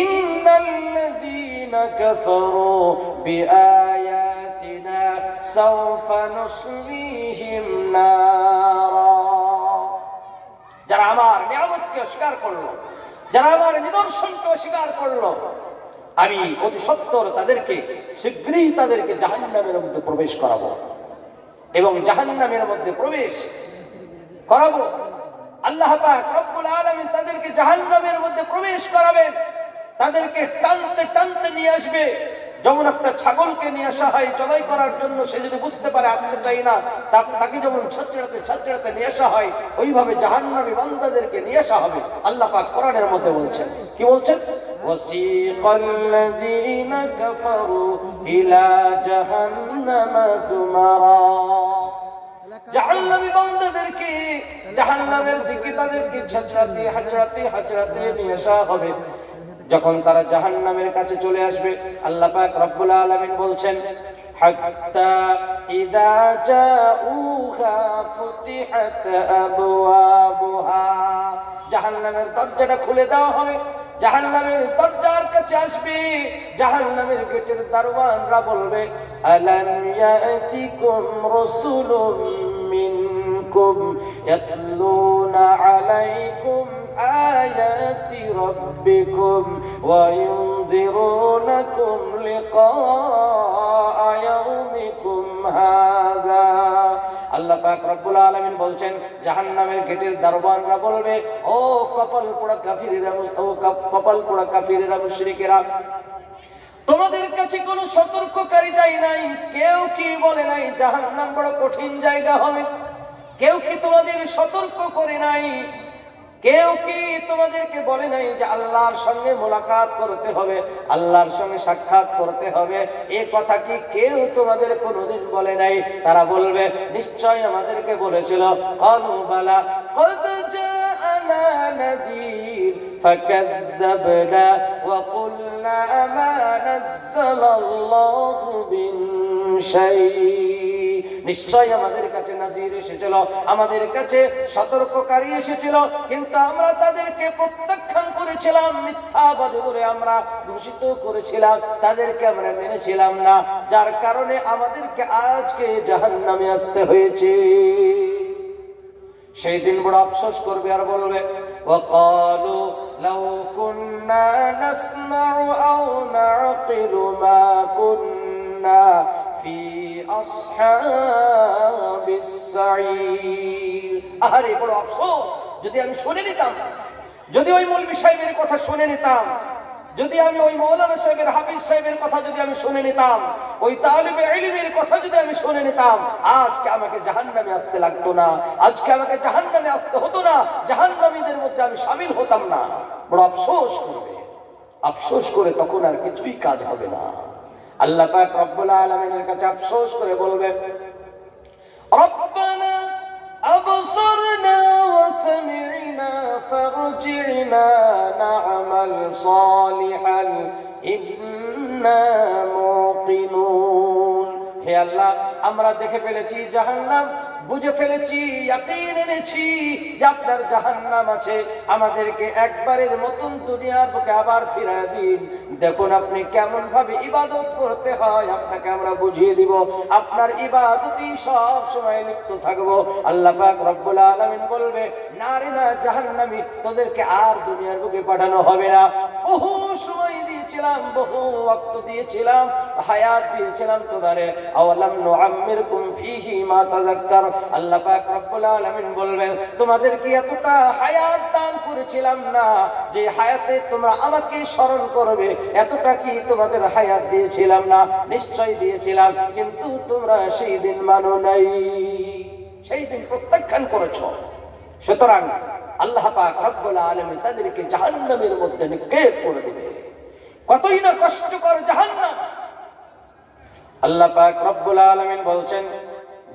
ইন্নাল্লাযীনা কাফারু বিআয়াতিনা সাওফা নুসলিহিম নারা। যারা আমার নিয়ামতকে অস্বীকার করলো, যারা আমার নিদর্শনকে অস্বীকার করলো, আমি অতি সত্বর তাদেরকে শীঘ্রই তাদেরকে জাহান্নামের মধ্যে প্রবেশ করাবো এবং জাহান্নামের মধ্যে প্রবেশ করাবো। আল্লাহ পাক রব্বুল আলামিন তাদেরকে জাহান্নামের মধ্যে প্রবেশ করাবেন, তাদেরকে টানতে টানতে নিয়ে আসবে। যেমন একটা ছাগলকে নিয়ে আসা হয় জবাই করার জন্য, সে যদি বুঝতে পারে আসতে চাই না, তাকে যেমন ছচড়াতে নিয়ে আসা হয়, ওইভাবে জাহান্নামী বান্দাদেরকে নিয়ে আসা হবে। আল্লাহ পাক কোরআনের মধ্যে বলছেন, কি বলছেন? ওয়াসিকাল্লাযীনা কাফারু ইলা জাহান্নামা যুমারা। জাহান্নামী বান্দাদেরকে জাহান্নামের দিকে তাদেরকে হাজরাতে নিয়ে আসা হবে। যখন তারা জাহান্নামের কাছে চলে আসবে, আল্লাহ পাক রব্বুল আলামিন বলছেন হাত্তা ইযা জাউহা ফুতিহাত আবওয়াবুহা। জাহান্নামের দরজাটা খুলে দেওয়া হবে, জাহান্নামের দরজার কাছে আসবে, জাহান্নামের গেটের দারোয়ানরা বলবে আলাম ইয়াতিকুম রাসূলুম মিনকুম ইয়াতলুনা আলাইকুম আয়াতি রাব্বিকুম ওয়া ইউনযিরুনাকুম লিকাআ ইয়াউমিকুম হাযা। আল্লাহ পাক রব্বুল আলামিন বলছেন জাহান্নামের গেটের দারোয়ানরা বলবে, ও কপাল পোড়া কাফিরেরা, ও কপাল পোড়া কাফিরেরা, মুশরিকেরা, তোমাদের কাছে কোনো সতর্ককারী যায় নাই? কেউ কি বলে নাই জাহান্নাম বড় কঠিন জায়গা হবে? কেউ কি তোমাদের সতর্ক করে নাই? কেউ কি তোমাদেরকে বলে নাই যে আল্লাহর সঙ্গে মোলাকাত করতে হবে, আল্লাহর সঙ্গে সাক্ষাৎ করতে হবে? এই কথা কি কেউ তোমাদের কোনোদিন বলে নাই? তারা বলবে নিশ্চয় আমাদেরকে বলেছিল। ক্বালু বালা ক্বাদ জাআনা নাযীর ফাকাযযাবনা ওয়া কুলনা মা নাযালাল্লাহু মিন শাই। নিশ্চয় আমাদের কাছে নাজির এসেছিল, আমাদের কাছে সতর্ককারী এসেছিল, কিন্তু আমরা তাদেরকে প্রত্যাখ্যান করেছিলাম, মিথ্যাবাদী বলে আমরা ঘোষিত করেছিলাম, তাদেরকে আমরা মেনেছিলাম না, যার কারণে আমাদেরকে আজকে জাহান্নামে আসতে হয়েছে। সেই দিন বড় আফসোস করবে আর বলবে ওয়াকালু লাউ কুন্না নাসমাউ আও নাকিলু মা কুন্না ফি আসহাবিস সাঈর। আরে বড় আফসোস, যদি আমি শুনে নিতাম, যদি ওই মৌলভী সাহেবের কথা শুনে নিতাম, যদি আমি ওই মৌলানা সাহেবের, হাফিজ সাহেবের কথা যদি আমি শুনে নিতাম, ওই তালিবে ইলমের কথা যদি আমি শুনে নিতাম, আজকে আমাকে জাহান্নামে আসতে লাগতো না, আজকে আমাকে জাহান্নামে আসতে হতো না, জাহান্নামীদের মধ্যে আমি শামিল হতাম না। বড় আফসোস করবে, আফসোস করে তখন আর কিছুই কাজ হবে না। আল্লাহ পাক রব্বুল আলামিনের কাছে আফসোস করে বলবে রব্বানা আবসারনা ওয়া সামি'না ফারজি'না না'মাল সালিহান ইন্না মুকিনুন। হে আল্লাহ আমরা দেখে ফেলেছি জাহান্নাম, বুঝে ফেলেছি, ইয়াকিন এনেছি যে আপনার জাহান্নাম আছে, আমাদেরকে একবারের মতন দুনিয়ার বুকে আবার ফিরিয়ে দিন। দেখুন আপনি কেমন ভাবে ইবাদত করতে হয় আপনাকে আমরা বুঝিয়ে দিব, আপনার ইবাদতই সব সময় লিপ্ত থাকবো। আল্লাহ পাক রব্বুল আলামিন বলবে, না রে না জাহান্নামী, তোদেরকে আর দুনিয়ার বুকে পাঠানো হবে না। বহু সময় দিয়েছিলাম, বহু ওয়াক্ত দিয়েছিলাম, হায়াত দিয়েছিলাম তোমারে। আওয়ালাম নুআম্মিরকুম ফীহি মা তাযাক্কার। আল্লাহ পাক রব্বুল আলামিন বলবেন, তোমাদের কি এতটা হায়াত দান করেছিলাম না যে হায়াতে তোমরা আমাকে স্মরণ করবে? এতটা কি তোমাদের হায়াত দিয়েছিলাম না? নিশ্চয় দিয়েছিলাম, কিন্তু তোমরা সেই দিন মানো নাই, সেই দিন প্রত্যাখ্যান করেছো। সুতরাং আল্লাহ পাক রব্বুল আলামিন তাদেরকে জাহান্নামের মধ্যে নিক্ষেপ করে দিবে। কতই না কষ্টকর জাহান্নাম। আল্লাহ পাক রব্বুল আলামিন বলছেন,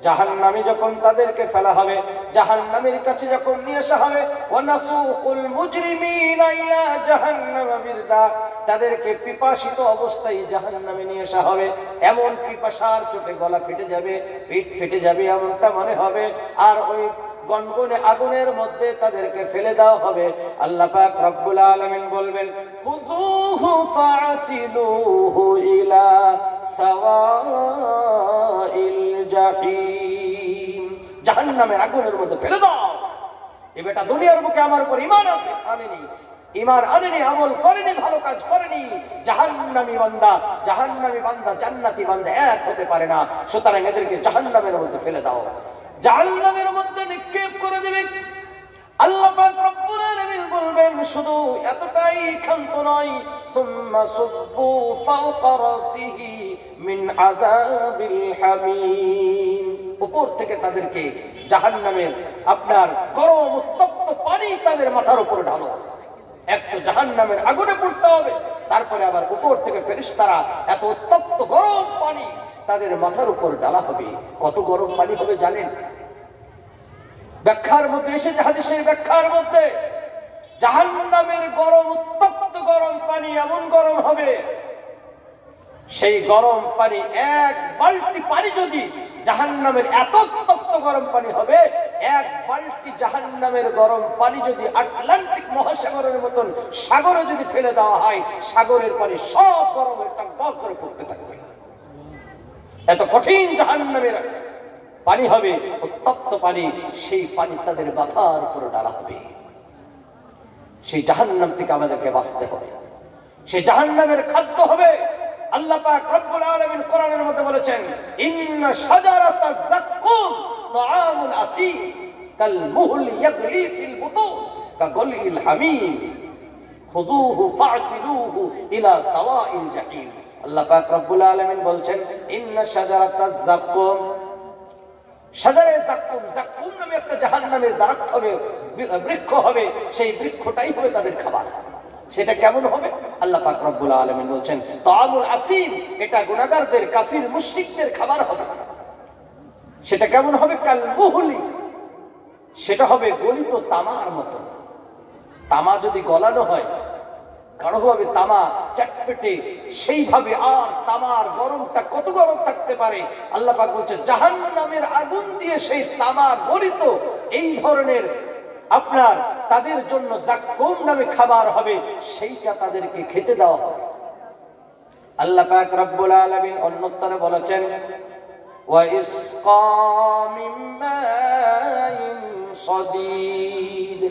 জাহান্নামী যখন তাদেরকে ফেলা হবে, জাহান্নামের কাছে যখন নিয়ে আসা হবে, ওয়ানাসুকুল মুজরিমিনা ইলা জাহান্নাম বিরদা, তাদেরকে পিপাসিত অবস্থায় জাহান্নামে নিয়ে আসা হবে। এমন পিপাসার চোটে গলা ফেটে যাবে, পেট ফেটে যাবে, এমনটা মনে হবে। আর ওই গনগনে আগুনের মধ্যে তাদেরকে ফেলে দেওয়া হবে। আল্লাহ পাক রব্বুল আলামিন বলবেন, খুযুহু ফাআতিলুহু ইলা সাওয়াইল জাহিম, জাহান্নামের আগুনের মধ্যে ফেলে দাও। এই বেটা দুনিয়ার বুকে আমার উপর ঈমান আনেনি, ঈমান আনেনি, আমল করেনি, ভালো কাজ করেনি, জাহান্নামী বান্দা জান্নাতি বান্দা এক হতে পারে না। সুতরাং এদেরকে জাহান্নামের মধ্যে ফেলে দাও, জাহান্নামের মধ্যে নিক্ষেপ করে দিবে। আল্লাহ পাক রব্বুল আলামিন বলবেন, শুধু এতটাই ক্ষান্ত নয়, সুম্মা সুব্বু ফাওকা রাসিহি মিন আযাবিল হামিম, উপর থেকে তাদেরকে জাহান্নামের আপনার গরম উত্তপ্ত পানি তাদের মাথার উপর ঢালো। এক তো জাহান্নামের আগুনে পড়তে হবে, তারপরে আবার উপর থেকে ফেরেশতারা এত উত্তপ্ত গরম পানি তাদের মাথার উপর ঢালা হবে। কত গরম পানি হবে জানেন? ব্যাখ্যার মধ্যে এসেছে, হাদিসের ব্যাখ্যার মধ্যে, জাহান্নামের গরম উত্তপ্ত গরম পানি এমন গরম হবে, সেই গরম পানি এক বালতি পানি যদি জাহান্নামের এত উত্তপ্ত গরম পানি হবে, এক বালতি জাহান্নামের গরম পানি যদি আটলান্টিক মহাসাগরের মতন সাগরে যদি ফেলে দেওয়া হয়, সাগরের পানি সব গরম টকবক করে পড়তে থাকবে। এত কঠিন জাহান্নামের পানি হবে, উত্তপ্ত পানি, সেই পানি তাদের মাথার উপরে ঢালা হবে। সেই জাহান্নাম থেকে আমাদেরকে বাঁচতে হবে, সেই জাহান্নামের খাদ্য হবে। আল্লাহ পাক রব্বুল আলামিন কোরআনের মধ্যে বলেছেন, ইন্না শাজারাতাজ যাক্কুম তাআমুল আসীম কাল মুহলি ইয়াগলি ফিল বুতুন কাগলিল হামিম খুযুহু ফা'তিলুহু ইলা সাওয়াইল জাহিম। আল্লাহ পাক রব্বুল আলামিন বলছেন, ইন্না শাজারাতাজ যাক্কুম, শাজারে যাক্কুম, যাক্কুম নামে একটা জাহান্নামের দারুণ হবে, বৃক্ষ হবে, সেই বৃক্ষটাই হবে তাদের খাবার। সেটা কেমন হবে? আল্লাহ পাক রব্বুল আলামিন বলছেন, তাআমুল আসীম, এটা গুনাহগারদের, কাফির মুশরিকদের খাবার হবে। সেটা কেমন হবে? কাল মুহলি, সেটা হবে গলিত তামার মতো। তামা যদি গলানো হয়, গাঢ়ভাবে তামা চটপটে, সেইভাবে। আর তামার গরমটা কত গরম থাকতে পারে? আল্লাহ পাক বলছে, জাহান্নামের আগুন দিয়ে সেই তামা গলিত, এই ধরনের আপনার তাদের জন্য যাক্কুম নামে খাবার হবে, সেইটা তাদেরকে খেতে দেওয়া হবে। আল্লাহ পাক রব্বুল আলামিন অন্যত্র বলেছেন, ওয়া ইসকা মিন মাইন সাদীদ,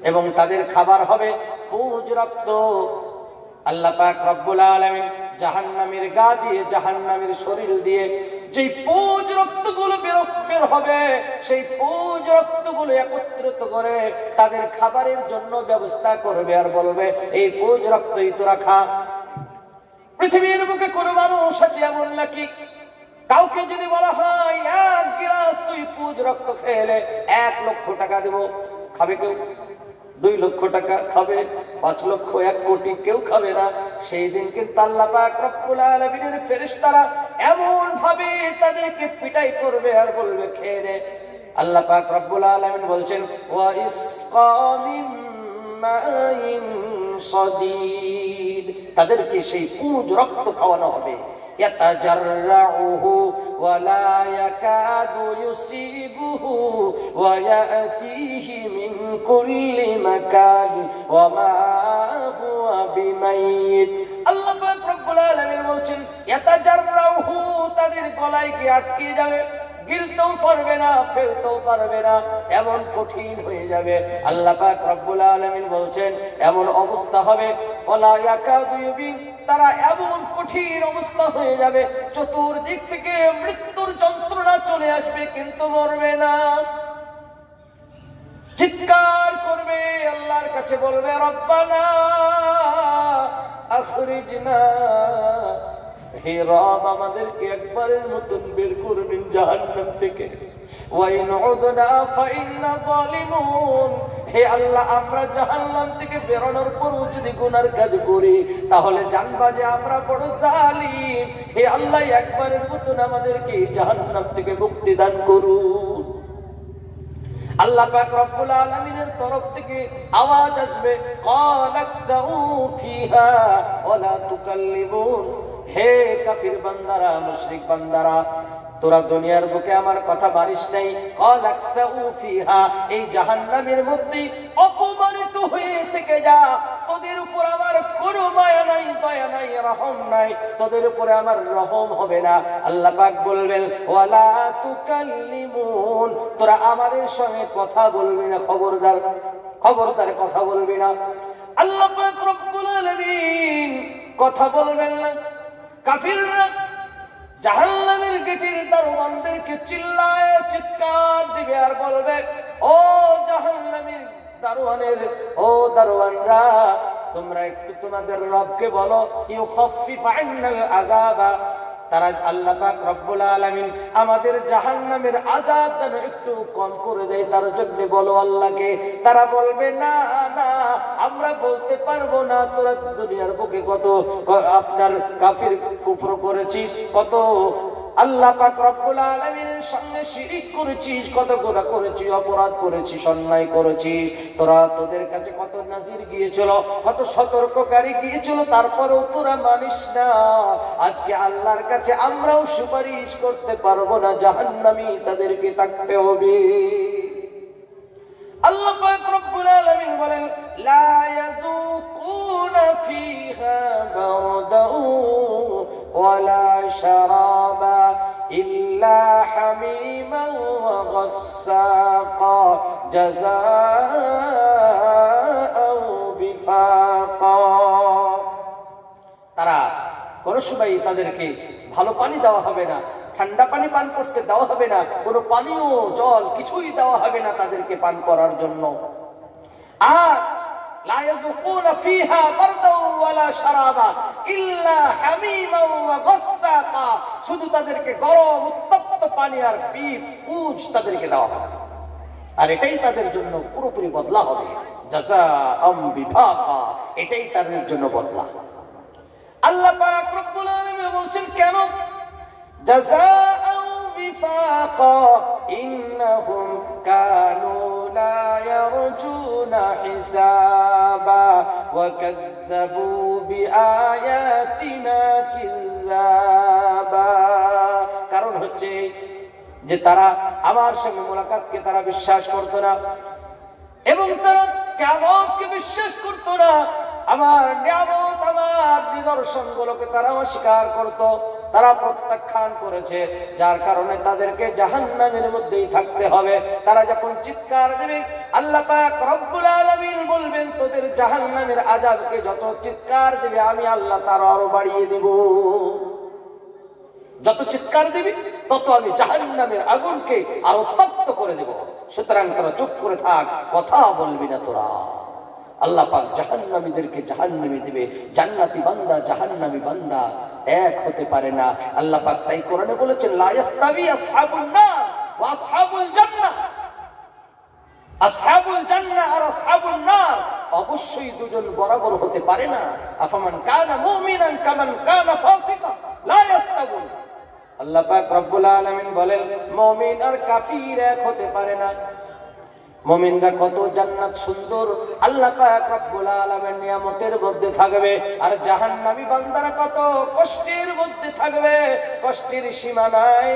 এবং তাদের খাবার হবে পুজ রক্ত। আল্লাহ পাক রব্বুল আলামিন জাহান্নামের গা দিয়ে, জাহান্নামের শরীর দিয়ে যেই পুজ রক্তগুলো বের হবে, সেই পুজ রক্তগুলো একত্রিত করে তাদের খাবারের জন্য ব্যবস্থা করবে, আর বলবে, এই পুজ রক্তই তোরা খা। পৃথিবীর বুকে কোনো মানুষ আছে এমন নাকি? কাউকে যদি বলা হয় এক গিলাস তুই পুজ রক্ত খেলে 1 লক্ষ টাকা দেব, খাবে কেউ? 2 লক্ষ টাকা খাবে? 5 লক্ষ, 1 কোটি? কেউ খাবে না। সেই দিন কিন্তু আল্লাহ পাক রব্বুল আলামিনের ফেরেশতারা এমন ভাবে তাদেরকে পিটাই করবে আর বলবে, খেয়ে নে। আল্লাহ পাক রব্বুল আলামিন বলছেন, ওয়া ইসকা মিন মাইন সাদীদ, তাদেরকে সেই পুজ রক্ত খাওয়ানো হবে। ইয়াতাজাররাউহু ওয়া লা ইয়াকাদু ইউসিবুহু ওয়া ইয়াতিহি মিন কুল্লি মাকান ওয়া মা হুয়া বিমাইত। আল্লাহ পাক রব্বুল আলামিন বলছেন ইয়াতাজাররাউহু, তাদের গলায় কি আটকে যাবে, গিলতেও পারবে না, ফেলতেও পারবে না, এমন কঠিন হয়ে যাবে। আল্লাহ পাক রব্বুল আলামিন বলছেন এমন অবস্থা হবে, ওয়ালা ইয়াকাদু ইউবিন, তারা এমন কঠিন অবস্থা হয়ে যাবে, চতুর্দিক থেকে মৃত্যুর যন্ত্রণা চলে আসবে কিন্তু মরবে না। চিৎকার করবে, আল্লাহর কাছে বলবে রব্বানা আখরিজনা, হে রব আমাদেরকে একবারের মতন বের করবেন জাহান্নাম থেকে। ওয়া ইন উদনা ফাইন্না যালিমুন, হে আল্লাহ আমরা জাহান্নাম থেকে বেরোনোর পরও যদি গুনার কাজ করি তাহলে জানবা যে আমরা বড় জালিম। হে আল্লাহ একবারের মতন আমাদেরকে জাহান্নাম থেকে মুক্তি দান করুন। আল্লাহ পাক রব্বুল আলামিনের তরফ থেকে আওয়াজ আসবে, ক্বালাকসাউ ফিহা ওয়া লা তুকাল্লিমুন, হে কাফির বান্দারা, মুশরিক বান্দারা, তোরা দুনিয়ার বুকে আমার কথা মানিস নাই, ক্বালাকসাউ ফিহা, এই জাহান্নামের মধ্যে অপমানিত হয়ে থেকে যা, তোদের উপর আমার কোনো মায়া নাই, দয়া নাই, রহম নাই, তোদের উপরে আমার রহম হবে না। আল্লাহ পাক বলবেন ওয়ালা তুকাল্লিমুন, তোরা আমাদের সঙ্গে কথা বলবি না, খবরদার, খবরদার কথা বলবি না। আল্লাহ পাক রব্বুল আলামিন কথা বলবেন না। কাফিররা জাহান্নামের গেটের দারোয়ানদেরকে চিল্লায় চিৎকার দিবে আর বলবে, ও জাহান্নামের দারোয়ানের, ও দারোয়ানরা, তোমরা একটু তোমাদের রবকে বলো ইউখাফফিফ আন্নাল আযাবা, তারা আল্লাহ পাক রব্বুল আলামিন আমাদের জাহান্নামের আযাব যেন একটু কম করে দেয়, তার জন্য বলো আল্লাহকে। তারা বলবে না না, আমরা বলতে পারবো না, তোরা দুনিয়ার বুকে কত আপনার কাফির কুফর করেছিস, কত আল্লাহ পাক রব্বুল আলামিনের সঙ্গে শিরিক করেছিস, কত গুনাহ করেছিস, অপরাধ করেছিস, অন্যায় করেছিস, তোরা তোদের কাছে কত নাজির গিয়েছিল, কত সতর্ককারী গিয়েছিল, তারপরেও তোরা মানিস না। আজকে আল্লাহর কাছে আমরাও সুপারিশ করতে পারবো না, জাহান্নামী তাদেরকে থাকতে হবে। আল্লাহ পাক রব্বুল আলামিন বলেন লা ইয়াযুকুনা ফিহা বারদান ওয়ালা শারাবা ইল্লা হামিমান ওয়া গাসসাকা জাযাআও বিফাকা, তারা কোন সময় তাদেরকে ভালো পানি দেওয়া হবে না, ঠান্ডা পানি পান করতে দেওয়া হবে না, কোনো পানীয় জল কিছুই দেওয়া হবে না তাদেরকে পান করার জন্য। আর লা ইয়াযুকুনা ফিহা বারদাও ওয়ালা শারাবা ইল্লা হামিমান ওয়া গাসসাকা, শুধু তাদেরকে গরম উত্তপ্ত পানি আর পুজ তাদেরকে দেওয়া হবে, আর এটাই তাদের জন্য পুরোপুরি বদলা হবে, জাযাআম বিফাকা, এটাই তাদের জন্য বদলা। আল্লাহ পাক রব্বুল আলামিন বলছেন কেন জাযাআও বিফাকা ইন্নাহুম কানু লা ইয়ারজুনা হিসাবা ওয়া কাযযাবু বিআয়াতিনা কিযাবা, কারণ হচ্ছে যে তারা আমার সঙ্গে মুলাকাতকে তারা বিশ্বাস করত না এবং তারা কিয়ামতকে বিশ্বাস করত না, আমার নিয়ামত আমার নিদর্শন গুলোকে তারা অস্বীকার করত, তারা প্রত্যাখ্যান করেছে, যার কারণে তাদেরকে জাহান্নামের মধ্যেই থাকতে হবে। তারা যখন চিৎকার দেবে আল্লাহ পাক রব্বুল আলামিন বলবেন তোদের জাহান্নামের আযাবকে যত চিৎকার দেবে আমি আল্লাহ তার আরো বাড়িয়ে দেব, যত চিৎকার দিবি তত আমি জাহান্নামের আগুনকে আরো তপ্ত করে দেব। সুতরাং তোরা চুপ করে থাক, কথা বলবি না তোরা। আল্লাহ পাক জাহান্নামীদেরকে জাহান্নামী দিবে, জান্নাতি বান্দা জাহান্নামী বান্দা এক হতে পারে না। আল্লাহ পাক তাই কোরআনে বলেছেন লা ইস্তাবি আসহাবুন নার ওয়া আসহাবুল জান্নাহ, আসহাবুল জান্নাহ আর আসহাবুন নার অবশ্যই দুজন বরাবর হতে পারে না। আফামান কানা মুমিনান কামান কানা ফাসিকা লা ইস্তাবুন, আল্লাহ পাক রব্বুল আলামিন বলেন মুমিন আর কাফির এক হতে পারে না। মুমিনরা কত জান্নাত সুন্দর আল্লাহ পাক রব্বুল আলামিন নিয়ামতের মধ্যে থাকবে, আর জাহান্নামী বান্দারা কত কষ্টের মধ্যে থাকবে, কষ্টের সীমা নাই।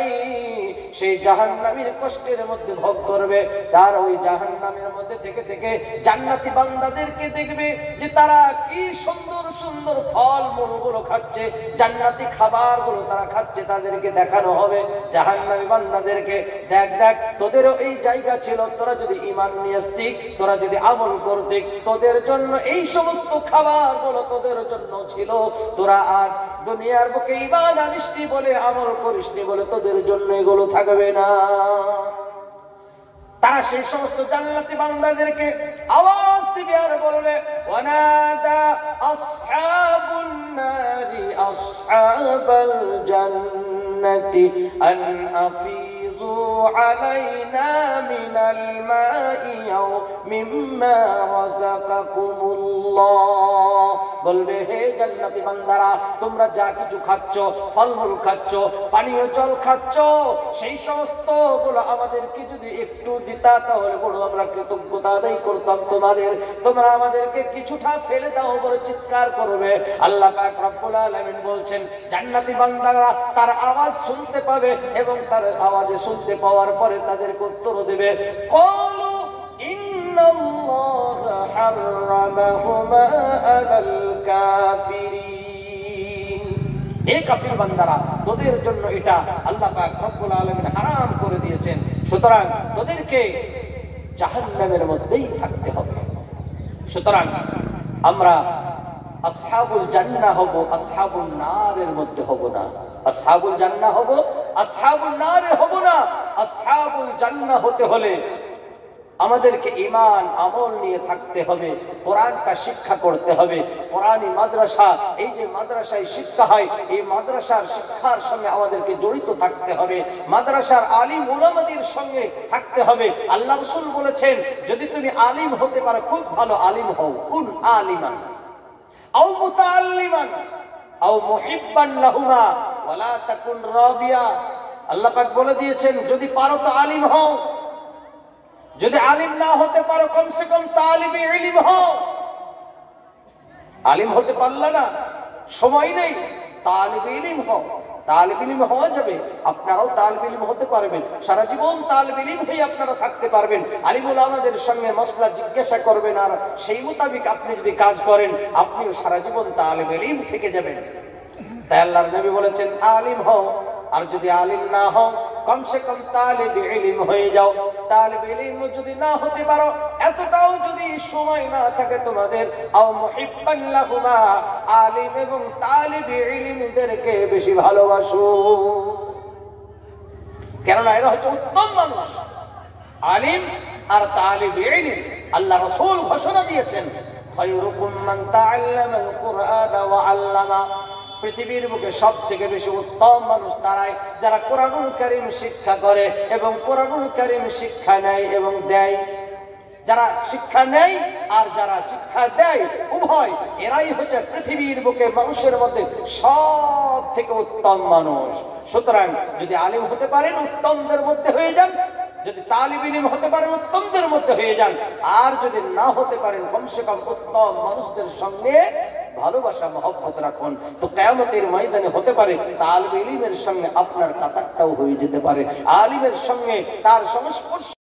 সেই জাহান্নামীর কষ্টের মধ্যে ভোগ করবে, তার ওই জাহান্নামের মধ্যে থেকে থেকে জান্নাতি বান্দাদেরকে দেখবে যে তারা কি সুন্দর সুন্দর ফল মূলগুলো খাচ্ছে, জান্নাতি খাবারগুলো তারা খাচ্ছে। তাদেরকে দেখানো হবে জাহান্নামী বান্দাদেরকে, দেখ দেখ তোদেরও এই জায়গা ছিল, তোরা যদি ঈমান নিয়ে আসতি, তোরা যদি আমল করতে, তোদের জন্য এই সমস্ত খাবারগুলো তোদের জন্য ছিল। তোরা আজ দুনিয়ার বুকে ঈমান আনিসনি বলে, আমল করিসনি বলে তোদের জন্য এগুলো থাকবে না। তারা সেই সমস্ত জান্নাতি বান্দাদেরকে আওয়াজ দিবে আর বলবে, ওয়ানাদা আসহাবুন নারি আসহাবাল জান্নাতি আন আফিযু আলাইনা মিনাল মাই আও মিম্মা রাযাকাকুমুল্লাহ। বলবে, হে জান্নাতি বান্দারা, তোমরা যা কিছু খাচ্ছ, ফলমূল খাচ্ছ, পানীয় জল খাচ্ছ, সেই সমস্ত গুলো আমাদেরকে যদি একটু দিতা তাহলে বড় আমরা কৃতজ্ঞতা আদায় করতাম তোমাদের। তোমরা আমাদেরকে কিছুটা ফেলে দাও বলে চিৎকার করবে। আল্লাহ পাক রব্বুল আলামিন বলছেন, জান্নাতি বান্দারা তার আওয়াজ শুনতে পাবে এবং তার আওয়াজে শুনতে পাওয়ার পরে তাদেরকে উত্তর দেবে, ক্বালু ইন্নাল্লাহা হাররামাহুমা আলাল কাফিরিন। হে কাফির বান্দারা, তোদের জন্য এটা আল্লাহ পাক রব্বুল আলামিন হারাম করে দিয়েছেন, সুতরাং তোদেরকে জাহান্নামের মধ্যেই থাকতে হবে। সুতরাং আমরা আসহাবুল জান্নাহ হব, আসহাবুল নারের মধ্যে হব না। আসহাবুল জান্নাহ হব, আসহাবুল নারে হব না। আসহাবুল জান্নাহ হতে হলে আমাদেরকে ঈমান আমল নিয়ে থাকতে হবে, কোরআনটা শিক্ষা করতে হবে। কোরআনী মাদ্রাসা, এই যে মাদ্রাসায় শিক্ষা হয়, এই মাদ্রাসার শিক্ষার সঙ্গে আমাদেরকে জড়িত থাকতে হবে, মাদ্রাসার আলিম উলামাদের সঙ্গে থাকতে হবে। আল্লাহ রাসূল বলেছেন, যদি তুমি আলিম হতে পারো, খুব ভালো আলিম হও, কুন আলিমান আও মুতাআল্লিমান আও মুহিব্বান লাহুমা ওয়ালা তাকুন রাবিয়া। আল্লাহ পাক বলে দিয়েছেন, যদি পারো তো আলিম হও, যদি আলিম না হতে পারো কমসে কম তালিবে ইলম হও। আলিম হতে পারলে না, সময় নেই, তালিবে ইলম হও। তালিবে ইলম হওয়া যাবে, আপনারাও তালিবে ইলম হতে পারবেন, সারা জীবন তালিবে ইলম হয়ে আপনারা থাকতে পারবেন। আলিম উলামাদের সঙ্গে মসলা জিজ্ঞাসা করবেন, আর সেই মোতাবেক আপনি যদি কাজ করেন, আপনিও সারা জীবন তালিবে ইলম থেকে যাবেন। তাই আল্লাহর নবী বলেছেন, আলিম হও, আর যদি আলিম না হও কমসে কম তালিবে ইলম হয়ে যাও। তালিবে ইলম যদি না হতে পারো, এতটাও যদি সময় না থাকে তোমাদের, আও মুহিব্বান লাহুমা, আলিম এবং তালিবে ইলমদেরকে বেশি ভালোবাসো, কেননা এরা হচ্ছে উত্তম মানুষ। আলিম আর তালিবে ইলম, আল্লাহ রাসূল ঘোষণা দিয়েছেন, খায়রুকুম মান তাআল্লামাল কুরআনা ওয়া আল্লামা। পৃথিবীর বুকে সব থেকে বেশি উত্তম মানুষ তারাই যারা কোরআনুল কারীম শিক্ষা করে এবং কোরআনুল কারীম শিক্ষা নেয় এবং দেয়। যারা শিক্ষা নেয় আর যারা শিক্ষা দেয়, উভয় এরাই হচ্ছে পৃথিবীর বুকে মানুষের মধ্যে সব থেকে উত্তম মানুষ। সুতরাং যদি আলিম হতে পারেন, উত্তমদের মধ্যে হয়ে যান, যদি তালিব ইলম হতে পারেন, উত্তমদের মধ্যে হয়ে যান, আর যদি না হতে পারেন, কমসে কম উত্তম মানুষদের সঙ্গে ভালোবাসা মহব্বত রাখুন। তো কিয়ামতের ময়দানে হতে পারে তালিব ইলমের সঙ্গে আপনার কাতারটাও হয়ে যেতে পারে, আলিমের সঙ্গে তার সংস্পর্শ